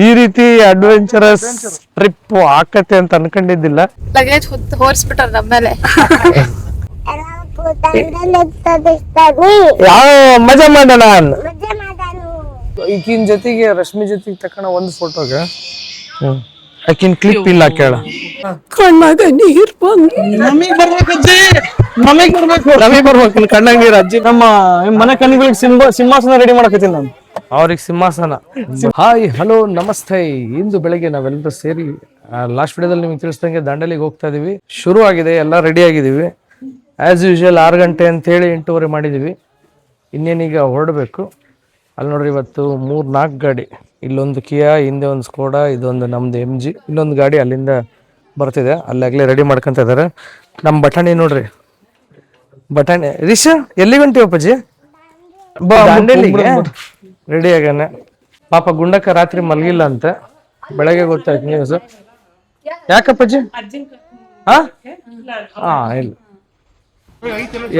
ಈ ರೀತಿ adventurous trip ಆಕತೆ ಅಂತ ಅನ್ಕೊಂಡಿದ್ದಿಲ್ಲ. ಲಗೇಜ್ ಹೋರಿಸ್ಬಿಟ್ಟಾರ ನಮ್ಮೇಲೆ. ಯಾವ ಮಜಾ ಮಾಡೋಣ ಈಗಿನ ಜೊತೆಗೆ ರಶ್ಮಿ ಜೊತೆಗೆ ತಕೊಂಡ ಒಂದು ಫೋಟೋಗೆ ಆಕಿನ್ ಕ್ಲಿಪ್ ಇಲ್ಲ ಕೇಳ. ಕಣ್ಣಾಗ ನೀರ್ ಬಂದು ನಮಗ್ ಬರ್ಬೇಕು ಕಣ್ಣಾಗ ನೀರ್. ಅಜ್ಜಿ ನಮ್ಮ ಮನೆ ಕಣ್ಣಿಗಳಿಗೆ ಸಿಂಹಾಸನ ರೆಡಿ ಮಾಡಕತ್ತೀನಿ ನಾನು. ಅವ್ರಿಗೆ ಸಿಂಹಾಸನ. ಹಾಯ್ ಹಲೋ ನಮಸ್ತೆ. ಇಂದು ಬೆಳಗ್ಗೆ ನಾವೆಲ್ಲರೂ ಸೇರಿ ಲಾಸ್ಟ್ ವಿಡಿಯೋದಲ್ಲಿ ನಿಮ್ಗೆ ತಿಳಿಸ್ದಂಗೆ ದಾಂಡೇಲಿಗೆ ಹೋಗ್ತಾ ಇದೀವಿ. ಶುರು ಆಗಿದೆ, ಎಲ್ಲ ರೆಡಿ ಆಗಿದೀವಿ. ಆಸ್ ಯೂಶುವಲ್ 6 ಗಂಟೆ ಅಂತೇಳಿ 8:30 ಮಾಡಿದೀವಿ. ಇನ್ನೇನೀಗ ಹೊರಡಬೇಕು. ಅಲ್ಲಿ ನೋಡ್ರಿ ಇವತ್ತು 3-4 ಗಾಡಿ, ಇಲ್ಲೊಂದು ಕಿಯಾ, ಹಿಂದೆ ಒಂದು ಸ್ಕೋಡಾ, ಇದೊಂದು ನಮ್ದು MG, ಇನ್ನೊಂದು ಗಾಡಿ ಅಲ್ಲಿಂದ ಬರ್ತಿದೆ. ಅಲ್ಲಾಗ್ಲೇ ರೆಡಿ ಮಾಡ್ಕೊಂತ ಇದಾರೆ. ನಮ್ಮ ಬಟಾಣಿ ನೋಡ್ರಿ, ಬಟಾಣಿ ರಿಷಾ ಎಲ್ಲಿ ಹೊಂಟಿವಪ್ಪಜ್ಜಿ? ದಾಂಡೇಲಿಗೆ ರೆಡಿ ಆಗ್ಯಾನೆ. ಪಾಪ ಗುಂಡಕ್ಕ ರಾತ್ರಿ ಮಲಗಿಲ್ಲ ಅಂತ, ಬೆಳಗ್ಗೆ ಗೊತ್ತಾಯ್ತು ನ್ಯೂಸ್. ಯಾಕಪ್ಪಜ್ಜಿ? ಹಾ ಇಲ್ಲ,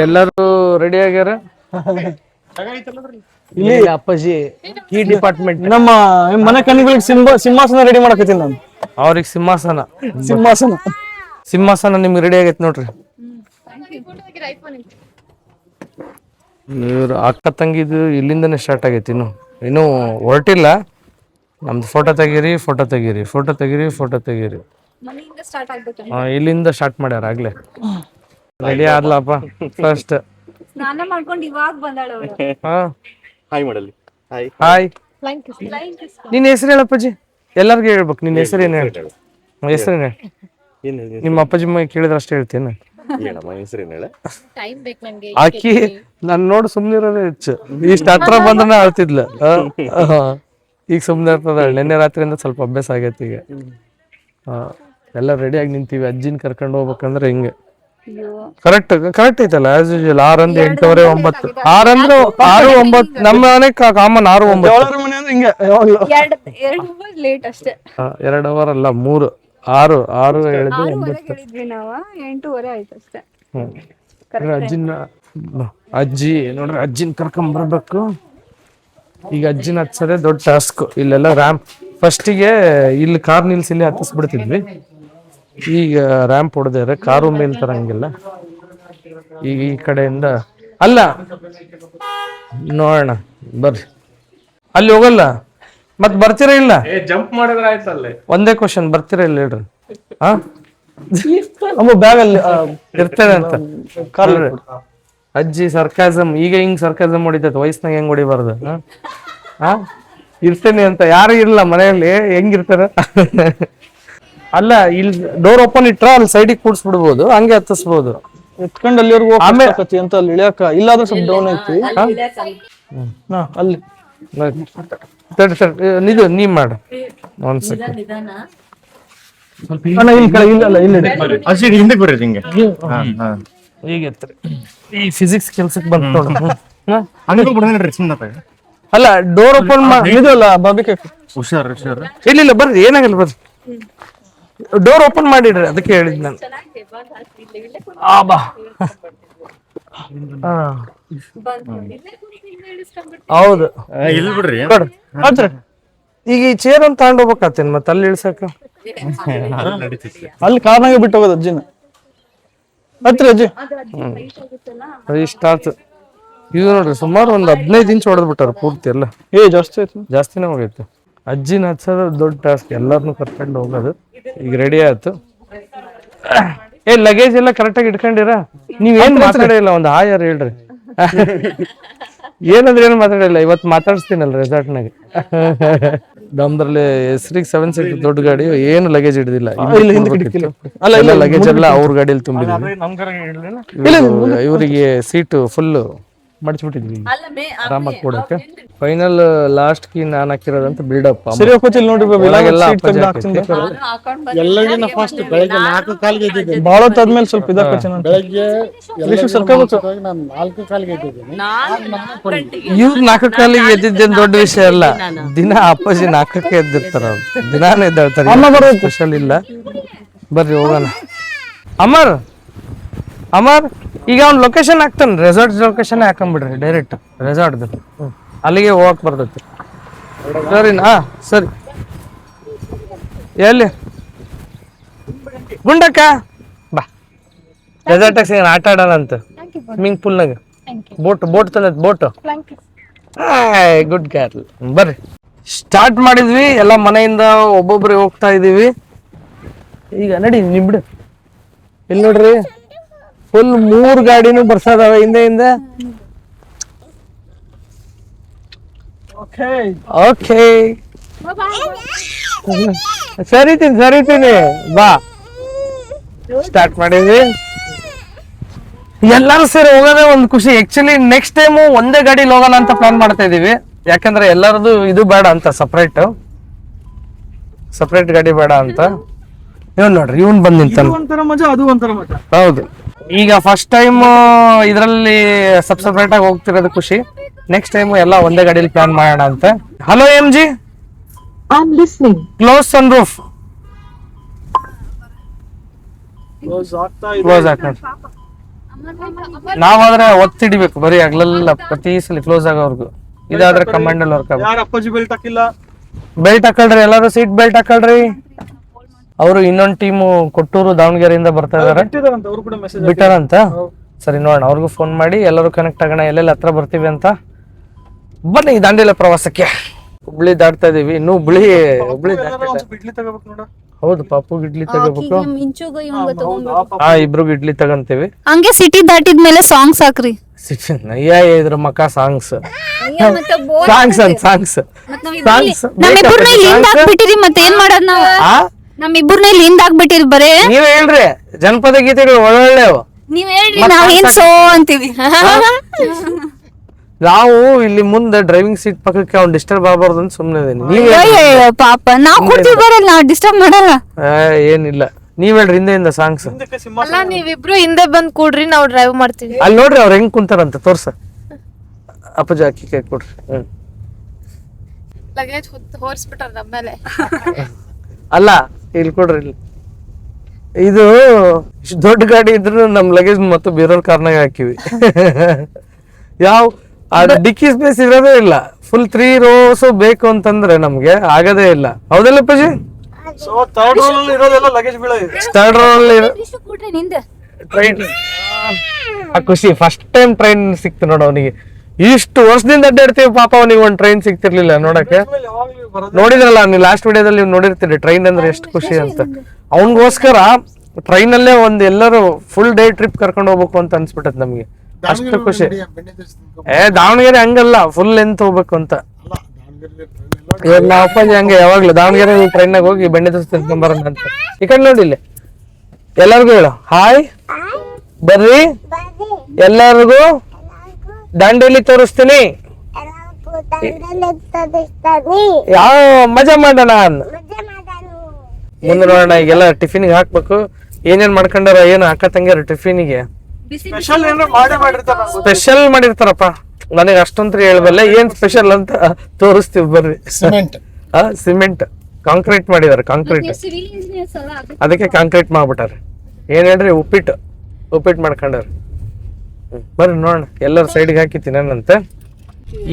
ಎಲ್ಲರೂ ರೆಡಿ ಆಗ್ಯಾರ. ಇಲ್ಲಿ ಅಪ್ಪಾಜಿ ಈ ಡಿಪಾರ್ಟ್ಮೆಂಟ್ ನಮ್ಮ ಮನೆ ಕಣ್ಣಿಗಳಿಗೆ ಸಿಂಹಾಸನ ರೆಡಿ ಮಾಡಕತ್ತೀನಿ ನಾನು. ಅವ್ರಿಗೆ ಸಿಂಹಾಸನ ನಿಮ್ಗೆ ರೆಡಿ ಆಗೈತೆ ನೋಡ್ರಿ. ಇವ್ರು ಅಕ್ಕ ತಂಗಿದು ಇಲ್ಲಿಂದನೇ ಸ್ಟಾರ್ಟ್ ಆಗೈತಿ, ಇನ್ನೂ ಹೊರಟಿಲ್ಲ. ನಮ್ದು ಫೋಟೋ ತೆಗೀರಿ. ಇಲ್ಲಿಂದ ಸ್ಟಾರ್ಟ್ ಮಾಡ್ಯಾರ ಆಗ್ಲೇ. ರೆಡಿ ಆದ್ಲಪ್ಪ ಫಸ್ಟ್. ಸ್ನಾನ ಮಾಡ್ಕೊಂಡು ಇವಾಗ ಬಂದಾಳು. ಹಾಯ್. ನಿನ್ನ ಹೆಸರು ಹೇಳಪ್ಪಾಜಿ, ಎಲ್ಲರಿಗೂ ಹೇಳ್ಬೇಕು. ನಿನ್ನ ಹೆಸರು ಏನ್ ಹೇಳಿ? ಹೆಸರೇನು ಹೇಳಿ. ನಿಮ್ಮ ಅಪ್ಪಾಜಿ ಕೇಳಿದ್ರೆ ಅಷ್ಟೇ ಹೇಳ್ತೀನಿ. ಆಕಿ ನನ್ ನೋಡಿ ಸುಮ್ನೆ ಇರೋದೇ ಹೆಚ್ಚು. ಇಷ್ಟ ಹತ್ರ ಬಂದ್ರೆ ಅಳ್ತಿದ್ಲು, ಈಗ ಸುಮ್ನೆ ಇರ್ತದ. ನಿನ್ನೆ ರಾತ್ರಿಯಿಂದ ಸ್ವಲ್ಪ ಅಭ್ಯಾಸ ಆಗೈತಿ. ಈಗ ಎಲ್ಲ ರೆಡಿ ಆಗಿ ನಿಂತೀವಿ. ಅಜ್ಜಿನ ಕರ್ಕೊಂಡು ಹೋಗ್ಬೇಕಂದ್ರೆ ಹಿಂಗೆ ಕರೆಕ್ಟ್ ಐತಲ್ಲ. ಆಸ್ ಯೂಶುವಲ್ 6 ಅಂದ್ರೆ 8:30 9, 6 ಅಂದ್ರೆ 6 9. ನಮ್ಮ ಮನೆ ಕಾಮನ್ 6 9. 2 ಅವರ್ ಅಲ್ಲ, 3 6 ಹೇಳಿದ್ವಿ 9. ಅಜ್ಜಿ ನೋಡ್ರಿ, ಅಜ್ಜಿನ ಕರ್ಕೊಂಡ್ ಬರ್ಬೇಕು. ಈಗ ಅಜ್ಜಿನ ಹತ್ಸದೆ ದೊಡ್ಡ ಟಾಸ್ಕ್. ಇಲ್ಲೆಲ್ಲ ರ್ಯಾಂಪ್ ಫಸ್ಟಿಗೆ ಇಲ್ಲಿ ಕಾರ್ ನಿಲ್ಸಿ ಇಲ್ಲಿ ಹತ್ತಿಸ್ಬಿಡ್ತಿದ್ವಿ. ಈಗ ರ್ಯಾಂಪ್ ಹೊಡೆದಾರೆ, ಕಾರು ಮೇಲೆ ತರಂಗಿಲ್ಲ. ಈಗ ಈ ಕಡೆಯಿಂದ ಅಲ್ಲ, ನೋಡೋಣ ಬರ್ರಿ. ಅಲ್ಲಿ ಹೋಗಲ್ಲ ಮತ್ ಬರ್ತೀರಾ ಇಲ್ಲ? ಜಂಪ್ ಮಾಡಿದ್ರೆ ಆಯ್ತಲ್ಲ. ಒಂದೇ ಕ್ವಶನ್, ಬರ್ತೀರಾ ಇಲ್ಲ ಹೇಳ್ರಿ. ಬ್ಯಾಗ್ ಅಲ್ಲಿ ಇರ್ತೇನೆ ಅಂತ. ಅಜ್ಜಿ ಸರ್ಕಾಸಮ್, ಈಗ ಹಿಂಗ್ ಸರ್ಕಾಸಮ್ ಹೊಡಿತೈತೆ, ವಯಸ್ಸಿನಾಗ ಹೆಂಗ್ ಹೊಡಿಬಾರ್ದು. ಇರ್ತೇನೆ ಅಂತ ಯಾರು ಇಲ್ಲ ಮನೆಯಲ್ಲಿ, ಹೆಂಗಿರ್ತಾರ? ಅಲ್ಲ, ಇಲ್ಲಿ ಡೋರ್ ಓಪನ್ ಇಟ್ರ ಅಲ್ಲಿ ಸೈಡಿಗೆ ಕೂಡ್ಸ್ಬಿಡ್ಬೋದು, ಹಂಗೆ ಹತ್ತಿಸ್ಬೋದು. ಎತ್ಕೊಂಡು ಅಲ್ಲಿವರೆಗೂ ಆಮೇಲೆ ಅಂತ ಅಲ್ಲಿ ಇಳಿಯಕ. ಇಲ್ಲಾದ್ರೆ ಸ್ವಲ್ಪ ಡೌನ್ ಐತಿ ಅಲ್ಲಿ. ಇದು ನೀವ್ ಮಾಡ ಒಂದ್ ಸೆಕೆಂಡ್. ಈಗ ಈ ಫಿಸಿಕ್ಸ್ ಕೆಲ್ಸಕ್ಕೆ ಬಂತ. ಅಲ್ಲ, ಡೋರ್ ಓಪನ್ ಇದಲ್ಲ ಬಾಬಿಕೆ. ಇಲ್ಲ ಬರ್ರಿ, ಏನಾಗಲ್ಲ ಬರ್ರಿ. ಡೋರ್ ಓಪನ್ ಮಾಡಿಡ್ರಿ, ಅದಕ್ಕೆ ಹೇಳಿದ್ ನಾನು. ಹೌದು, ಈಗ ಈ ಚೇರ್ ಅಂತ ತಗೊಂಡ್ ಹೋಗ್ಬೇಕಾಗ್ತೇನೆ ಮತ್ತೆ ಅಲ್ಲಿ ಇಳ್ಸಕ. ಅಲ್ಲಿ ಕಾರ್ನಾಗ ಬಿಟ್ಟು ಹೋಗೋದು ಅಜ್ಜಿನ. ಹತ್ರ ಅಜ್ಜಿ ಇಷ್ಟ ಆಯ್ತು. ಇದು ನೋಡ್ರಿ, ಸುಮಾರು ಒಂದು 15 ಇಂಚ್ ಹೊಡೆದ್ ಬಿಟ್ಟಾರ ಪೂರ್ತಿ ಎಲ್ಲ. ಜಾಸ್ತಿನೇ ಹೋಗೈತೆ. ಅಜ್ಜಿನ ಹಚ್ಚೋದು ದೊಡ್ಡ ಟಾಸ್ಕ್, ಎಲ್ಲಾರನು ಕರ್ಕೊಂಡು ಹೋಗೋದು. ಈಗ ರೆಡಿ ಆಯ್ತು. ಲಗೇಜ್ ಎಲ್ಲ ಕರೆಕ್ಟಾಗಿ ಇಟ್ಕೊಂಡಿರ? ನೀವೇನ್ ಮಾತಾಡಿಲ್ಲ, ಒಂದು ಹಾಯರ್ ಹೇಳ್ರಿ. ಏನಂದ್ರೆ ಏನು ಮಾತಾಡಿಲ್ಲ. ಇವತ್ತು ಮಾತಾಡಿಸ್ತೀನಲ್ಲ ರೆಸಾರ್ಟ್ನಾಗ. ನಮ್ದ್ರಲ್ಲಿ ಹೆಸರಿಗೆ 7 ಸೀಟ್ ದೊಡ್ಡ ಗಾಡಿ, ಏನು ಲಗೇಜ್ ಹಿಡಿದಿಲ್ಲ. ಲಗೇಜ್ ಎಲ್ಲ ಅವ್ರ ಗಾಡಿಯಲ್ಲಿ ತುಂಬಿದ್ವಿ. ಇವರಿಗೆ ಸೀಟು ಫುಲ್ ಮಡಿಸ್ಬಿಟ್ಟಿದ್ವಿ ಆರಾಮಾಗಿ ಕೊಡಕ್ಕೆ. ಫೈನಲ್ ಲಾಸ್ಟ್ ಕಿ ನಾನ್ ಹಾಕಿರೋದಂತ ಬಿಲ್ಡಪ್. ಬಹಳ ಹೊತ್ತಾದ್ಮೇಲೆ ಸ್ವಲ್ಪ ಇವ್ರು 4 ಕಾಲಿಗೆ ಎದ್ದಿದ್ದೇನ್ ದೊಡ್ಡ ವಿಷಯ ಅಲ್ಲ. ದಿನ ಅಪ್ಪಾಜಿ 4ಕ್ಕೆ ಎದ್ದಿರ್ತಾರ. ದಿನಾನೇ ಎದ್ದಾಳ್ತಾರೆ, ಸ್ಪೆಷಲ್ ಇಲ್ಲ. ಬರ್ರಿ ಹೋಗೋಣ. ಅಮರ್ ಈಗ ಅವ್ನ್ ಲೊಕೇಶನ್ ಹಾಕ್ತಾನ, ರೆಸಾರ್ಟ್ ಲೊಕೇಶನ್ ಹಾಕೊಂಡ್ಬಿಡ್ರಿ ಡೈರೆಕ್ಟ್ ರೆಸಾರ್ಟ್. ಅಲ್ಲಿಗೆ ಹೋಗಕ್ ಬರ್ತೈತಿ. ಸರಿನಾ? ಸರಿ. ಎಲ್ಲಿ ಗುಂಡಕ್ಕ ಬಾ, ಡೆಸರ್ಟ್ ಆಟ ಆಡೋಣ ಅಂತ ಸ್ವಿಮ್ಮಿಂಗ್ ಪೂಲ್ನಾಗ. ಬೋಟ್ ತಂದೈತಿ, ಬೋಟ್. ಗುಡ್ ಕ್ಯಾರ್ಲ್. ಬರ್ರಿ, ಸ್ಟಾರ್ಟ್ ಮಾಡಿದ್ವಿ ಎಲ್ಲ, ಮನೆಯಿಂದ ಒಬ್ಬೊಬ್ರಿಗೆ ಹೋಗ್ತಾ ಇದೀವಿ. ಈಗ ನಡಿ ನಿಮ್ಬಿಡು. ಇಲ್ಲಿ ನೋಡ್ರಿ, ಫುಲ್ 3 ಗಾಡಿನೂ ಬರ್ಸದಾವ ಹಿಂದೆ. ಓಕೆ, ಸರಿತೀನಿ. ಬಾ, ಸ್ಟಾರ್ಟ್ ಮಾಡಿದ್ವಿ. ಎಲ್ಲಾರು ಸೇರಿ ಹೋಗೋದೇ ಒಂದು ಖುಷಿ. ಆಕ್ಚುಲಿ ನೆಕ್ಸ್ಟ್ ಟೈಮ್ ಒಂದೇ ಗಾಡಿಲಿ ಹೋಗೋಣ ಅಂತ ಪ್ಲಾನ್ ಮಾಡ್ತಾ ಇದೀವಿ. ಯಾಕಂದ್ರೆ ಎಲ್ಲರದು ಇದು ಬೇಡ ಅಂತ, ಸಪ್ರೇಟ್ ಗಾಡಿ ಬೇಡ ಅಂತ. ಇವನ್ ನೋಡ್ರಿ, ಇವನ್ ಬಂದ್ ನಿಂತಾನ. ಹೌದು, ಈಗ ಫಸ್ಟ್ ಟೈಮ್ ಇದ್ರಲ್ಲಿ ಸಪ್ರೇಟ್ ಆಗಿ ಹೋಗ್ತಿರೋದು ಖುಷಿ. ನೆಕ್ಸ್ಟ್ ಟೈಮ್ ಎಲ್ಲ ಒಂದೇ ಗಾಡಿಲಿ ಪ್ಲಾನ್ ಮಾಡೋಣ ಅಂತ. Hello MG, close sun roof. Close ಆಗ್ತದೆ. ನಾವಾದ್ರೆ ಒತ್ತಿಡಿಬೇಕು ಬರೀ ಹಗಲೆಲ್ಲ, ಪ್ರತಿ ಸಲ ಕ್ಲೋಸ್ ಆಗೋರ್ಗು. ಇದಾದ್ರೆ ಕಮಾಂಡ್ ಅಲ್ಲಿ ವರ್ಕ್ ಆಗುತ್ತೆ. ಬೆಲ್ಟ್ ಹಾಕೊಳ್ರಿ, ಎಲ್ಲರೂ ಸೀಟ್ ಬೆಲ್ಟ್ ಹಾಕೊಳ್ರಿ. ಅವರು ಇನ್ನೊಂದು ಟೀಮು ಕೊಟ್ಟೂರು ದಾವಣಗೆರೆಯಿಂದ ಬರ್ತಾ ಇದಾರೆ, ಬಿಟ್ಟಾರಂತ. ಸರಿ, ನೋಡೋಣ, ಅವ್ರಿಗೂ ಫೋನ್ ಮಾಡಿ ಎಲ್ಲರೂ ಕನೆಕ್ಟ್ ಆಗೋಣ, ಎಲ್ಲೆಲ್ಲಿ ಹತ್ರ ಬರ್ತೀವಿ ಅಂತ. ಬನ್ನಿ ದಾಂಡೇಲಿ ಪ್ರವಾಸಕ್ಕೆ. ಹುಬ್ಳಿ ದಾಟ್ತಾ ಇದೀವಿ, ಇನ್ನು ಹುಬ್ಳಿ ಹೌದು. ಪಾಪು ಇಡ್ಲಿ ತಗೋಬೇಕು. ಇಬ್ರಿಗೂ ಇಡ್ಲಿ ತಗಂತೀವಿ. ಹಂಗೆ ಸಿಟಿ ದಾಟಿದ್ಮೇಲೆ ಸಾಂಗ್ಸ್ ಹಾಕ್ರಿ. ಇದ್ರ ಮಕ್ಕ ಸಾಂಗ್ಸ್ ನಮ್ಮಿಬ್ಬರನ್ನ ಹಿಂದ್ ಹಾಕ್ಬಿಟ್ಟಿರಿ, ಮತ್ತೆ ಏನ್ ಮಾಡೋದ್ ನಾವು? ನಮ್ಮಿಬ್ಬರನ್ನ ಇಲ್ಲಿ ಹಿಂದ್ ಹಾಕ್ಬಿಟ್ಟಿರಿ. ಬರೇ ನೀವ್ ಹೇಳ್ರಿ, ಜನಪದ ಗೀತೆಗಳು ಒಳ್ಳೊಳ್ಳೆವು. ನೀವ್ ಹೇಳ್ರಿ, ನಾವ್ ಏನ್ ಸೋ ಅಂತೀವಿ. ನಾವು ಇಲ್ಲಿ ಮುಂದೆ ಡ್ರೈವಿಂಗ್ ಸೀಟ್ ಪಕ್ಕಕ್ಕೆ ಅವ್ನು ಡಿಸ್ಟರ್ಬ್ ಆಗಬಾರ್ದು ಅಂತ ಸುಮ್ನೆ ಪಾಪ ನಾವ್ ಕೊಡ್ತೀವಿ, ಬರಲ್ಲ, ನಾವ್ ಡಿಸ್ಟರ್ಬ್ ಮಾಡಲ್ಲ. ಏನಿಲ್ಲ, ನೀವ್ ಹೇಳ್ರಿ ಹಿಂದೆಯಿಂದ ಸಾಂಗ್ಸ್. ಅಲ್ಲ, ನೀವಿಬ್ರು ಹಿಂದೆ ಬಂದ್ ಕೂಡ್ರಿ, ನಾವ್ ಡ್ರೈವ್ ಮಾಡ್ತೀವಿ. ಅಲ್ಲಿ ನೋಡ್ರಿ ಅವ್ರು ಹೆಂಗ್ ಕುಂತಾರಂತ ತೋರ್ಸ. ಅಪ್ಪಜಿ ಅಕ್ಕಿ ಕೈ ಕೊಡ್ರಿ. ಲಗೇಜ್ ಹೊರ್ಸ್ಬಿಟ್ಟಾರ ನಮ್ಮೇಲೆ. ಅಲ್ಲ, ಇಲ್ಲಿ ಕೊಡ್ರಿ. ಇಲ್ಲಿ ಇದು ಇಷ್ಟು ದೊಡ್ಡ ಗಾಡಿ ಇದ್ರು ನಮ್ ಲಗೇಜ್ ಮತ್ತು ಬೇರೆಯವ್ರ ಕಾರ್ನಾಗ ಹಾಕಿವಿ. ಯಾವ ಡಿಕ್ಕಿ ಸ್ಪೇಸ್ ಇರೋದೇ ಇಲ್ಲ. ಫುಲ್ 3 rows ಬೇಕು ಅಂತಂದ್ರೆ ನಮ್ಗೆ ಆಗದೇ ಇಲ್ಲ. ಹೌದಲ್ಲ ಅಪ್ಪಾಜಿ? Third roll train. ಖುಷಿ, ಫಸ್ಟ್ ಟೈಮ್ ಟ್ರೈನ್ ಸಿಕ್ತು ನೋಡ ಅವನಿಗೆ. ಇಷ್ಟು ವರ್ಷದಿಂದ ಅಡ್ಡಾಡ್ತೀವಿ, ಪಾಪ ಅವನಿಗೆ ಒಂದ್ ಟ್ರೈನ್ ಸಿಗ್ತಿರ್ಲಿಲ್ಲ ನೋಡಕ್ಕೆ. ನೋಡಿದ್ರಲ್ಲ ನೀವು ಲಾಸ್ಟ್ ವಿಡಿಯೋದಲ್ಲಿ ನೀವು ನೋಡಿರ್ತೀರಿ ಟ್ರೈನ್ ಅಂದ್ರೆ ಎಷ್ಟು ಖುಷಿ ಅಂತ. ಅವನಿಗೋಸ್ಕರ ಟ್ರೈನ್ ಅಲ್ಲೇ ಎಲ್ಲರೂ ಫುಲ್ ಡೇ ಟ್ರಿಪ್ ಕರ್ಕೊಂಡು ಹೋಗ್ಬೇಕು ಅಂತ ಅನ್ಸ್ಬಿಟ್ಟದ್ ನಮ್ಗೆ. ಅಷ್ಟು ಖುಷಿ. ದಾವಣಗೆರೆ ಹಂಗಲ್ಲ, ಫುಲ್ ಲೆಂತ್ ಹೋಗ್ಬೇಕು ಅಂತ. ಇವಾಗ ನಾವ್ ಅಪ್ಪಾಜಿ ಹಂಗೆ ಯಾವಾಗ್ಲೂ ದಾವಣಗೆರೆ ಟ್ರೈನ್ನಾಗ ಹೋಗಿ ಬೆಣ್ಣೆ ದೋಸೆ ತಿನ್ಕೊಂಬರೋಣ ಅಂತ. ಈ ಕಡೆ ನೋಡಿ, ಇಲ್ಲಿ ಎಲ್ಲರಿಗೂ ಹೇಳು ಹಾಯ್, ಬರ್ರಿ ಎಲ್ಲರಿಗೂ ದಾಂಡೇಲಿ ತೋರಿಸ್ತೀನಿ, ಯಾವ ಮಜಾ ಮಾಡೋಣ. ಮುಂದೆ ನೋಡೋಣ. ಈಗೆಲ್ಲ ಟಿಫಿನ್ಗೆ ಹಾಕ್ಬೇಕು. ಏನೇನ್ ಮಾಡ್ಕೊಂಡಾರ, ಏನು ಅಕ್ಕ ತಂಗಿಯರ ಟಿಫಿನಿಗೆ ಸ್ಪೆಷಲ್ ಮಾಡಿರ್ತಾರಪ್ಪ. ನನಗೆ ಅಷ್ಟೊಂದು ಹೇಳ್ಬಲ್ಲ, ಏನ್ ಸ್ಪೆಷಲ್ ಅಂತ ತೋರಿಸ್ತೀವಿ ಬರ್ರಿ. ಸಿಮೆಂಟ್ ಕಾಂಕ್ರೀಟ್ ಮಾಡಿದಾರೆ, ಕಾಂಕ್ರೀಟ್. ಅದಕ್ಕೆ ಕಾಂಕ್ರೀಟ್ ಮಾಡ್ಬಿಟ್ಟಾರೆ. ಏನ್ ಹೇಳ್ರಿ, ಉಪ್ಪಿಟ್ಟು ಮಾಡ್ಕೊಂಡಾರ. ಬರ್ರಿ ನೋಡೋಣ. ಎಲ್ಲರ ಸೈಡ್ಗೆ ಹಾಕಿ ತಿನ್ನಂತ.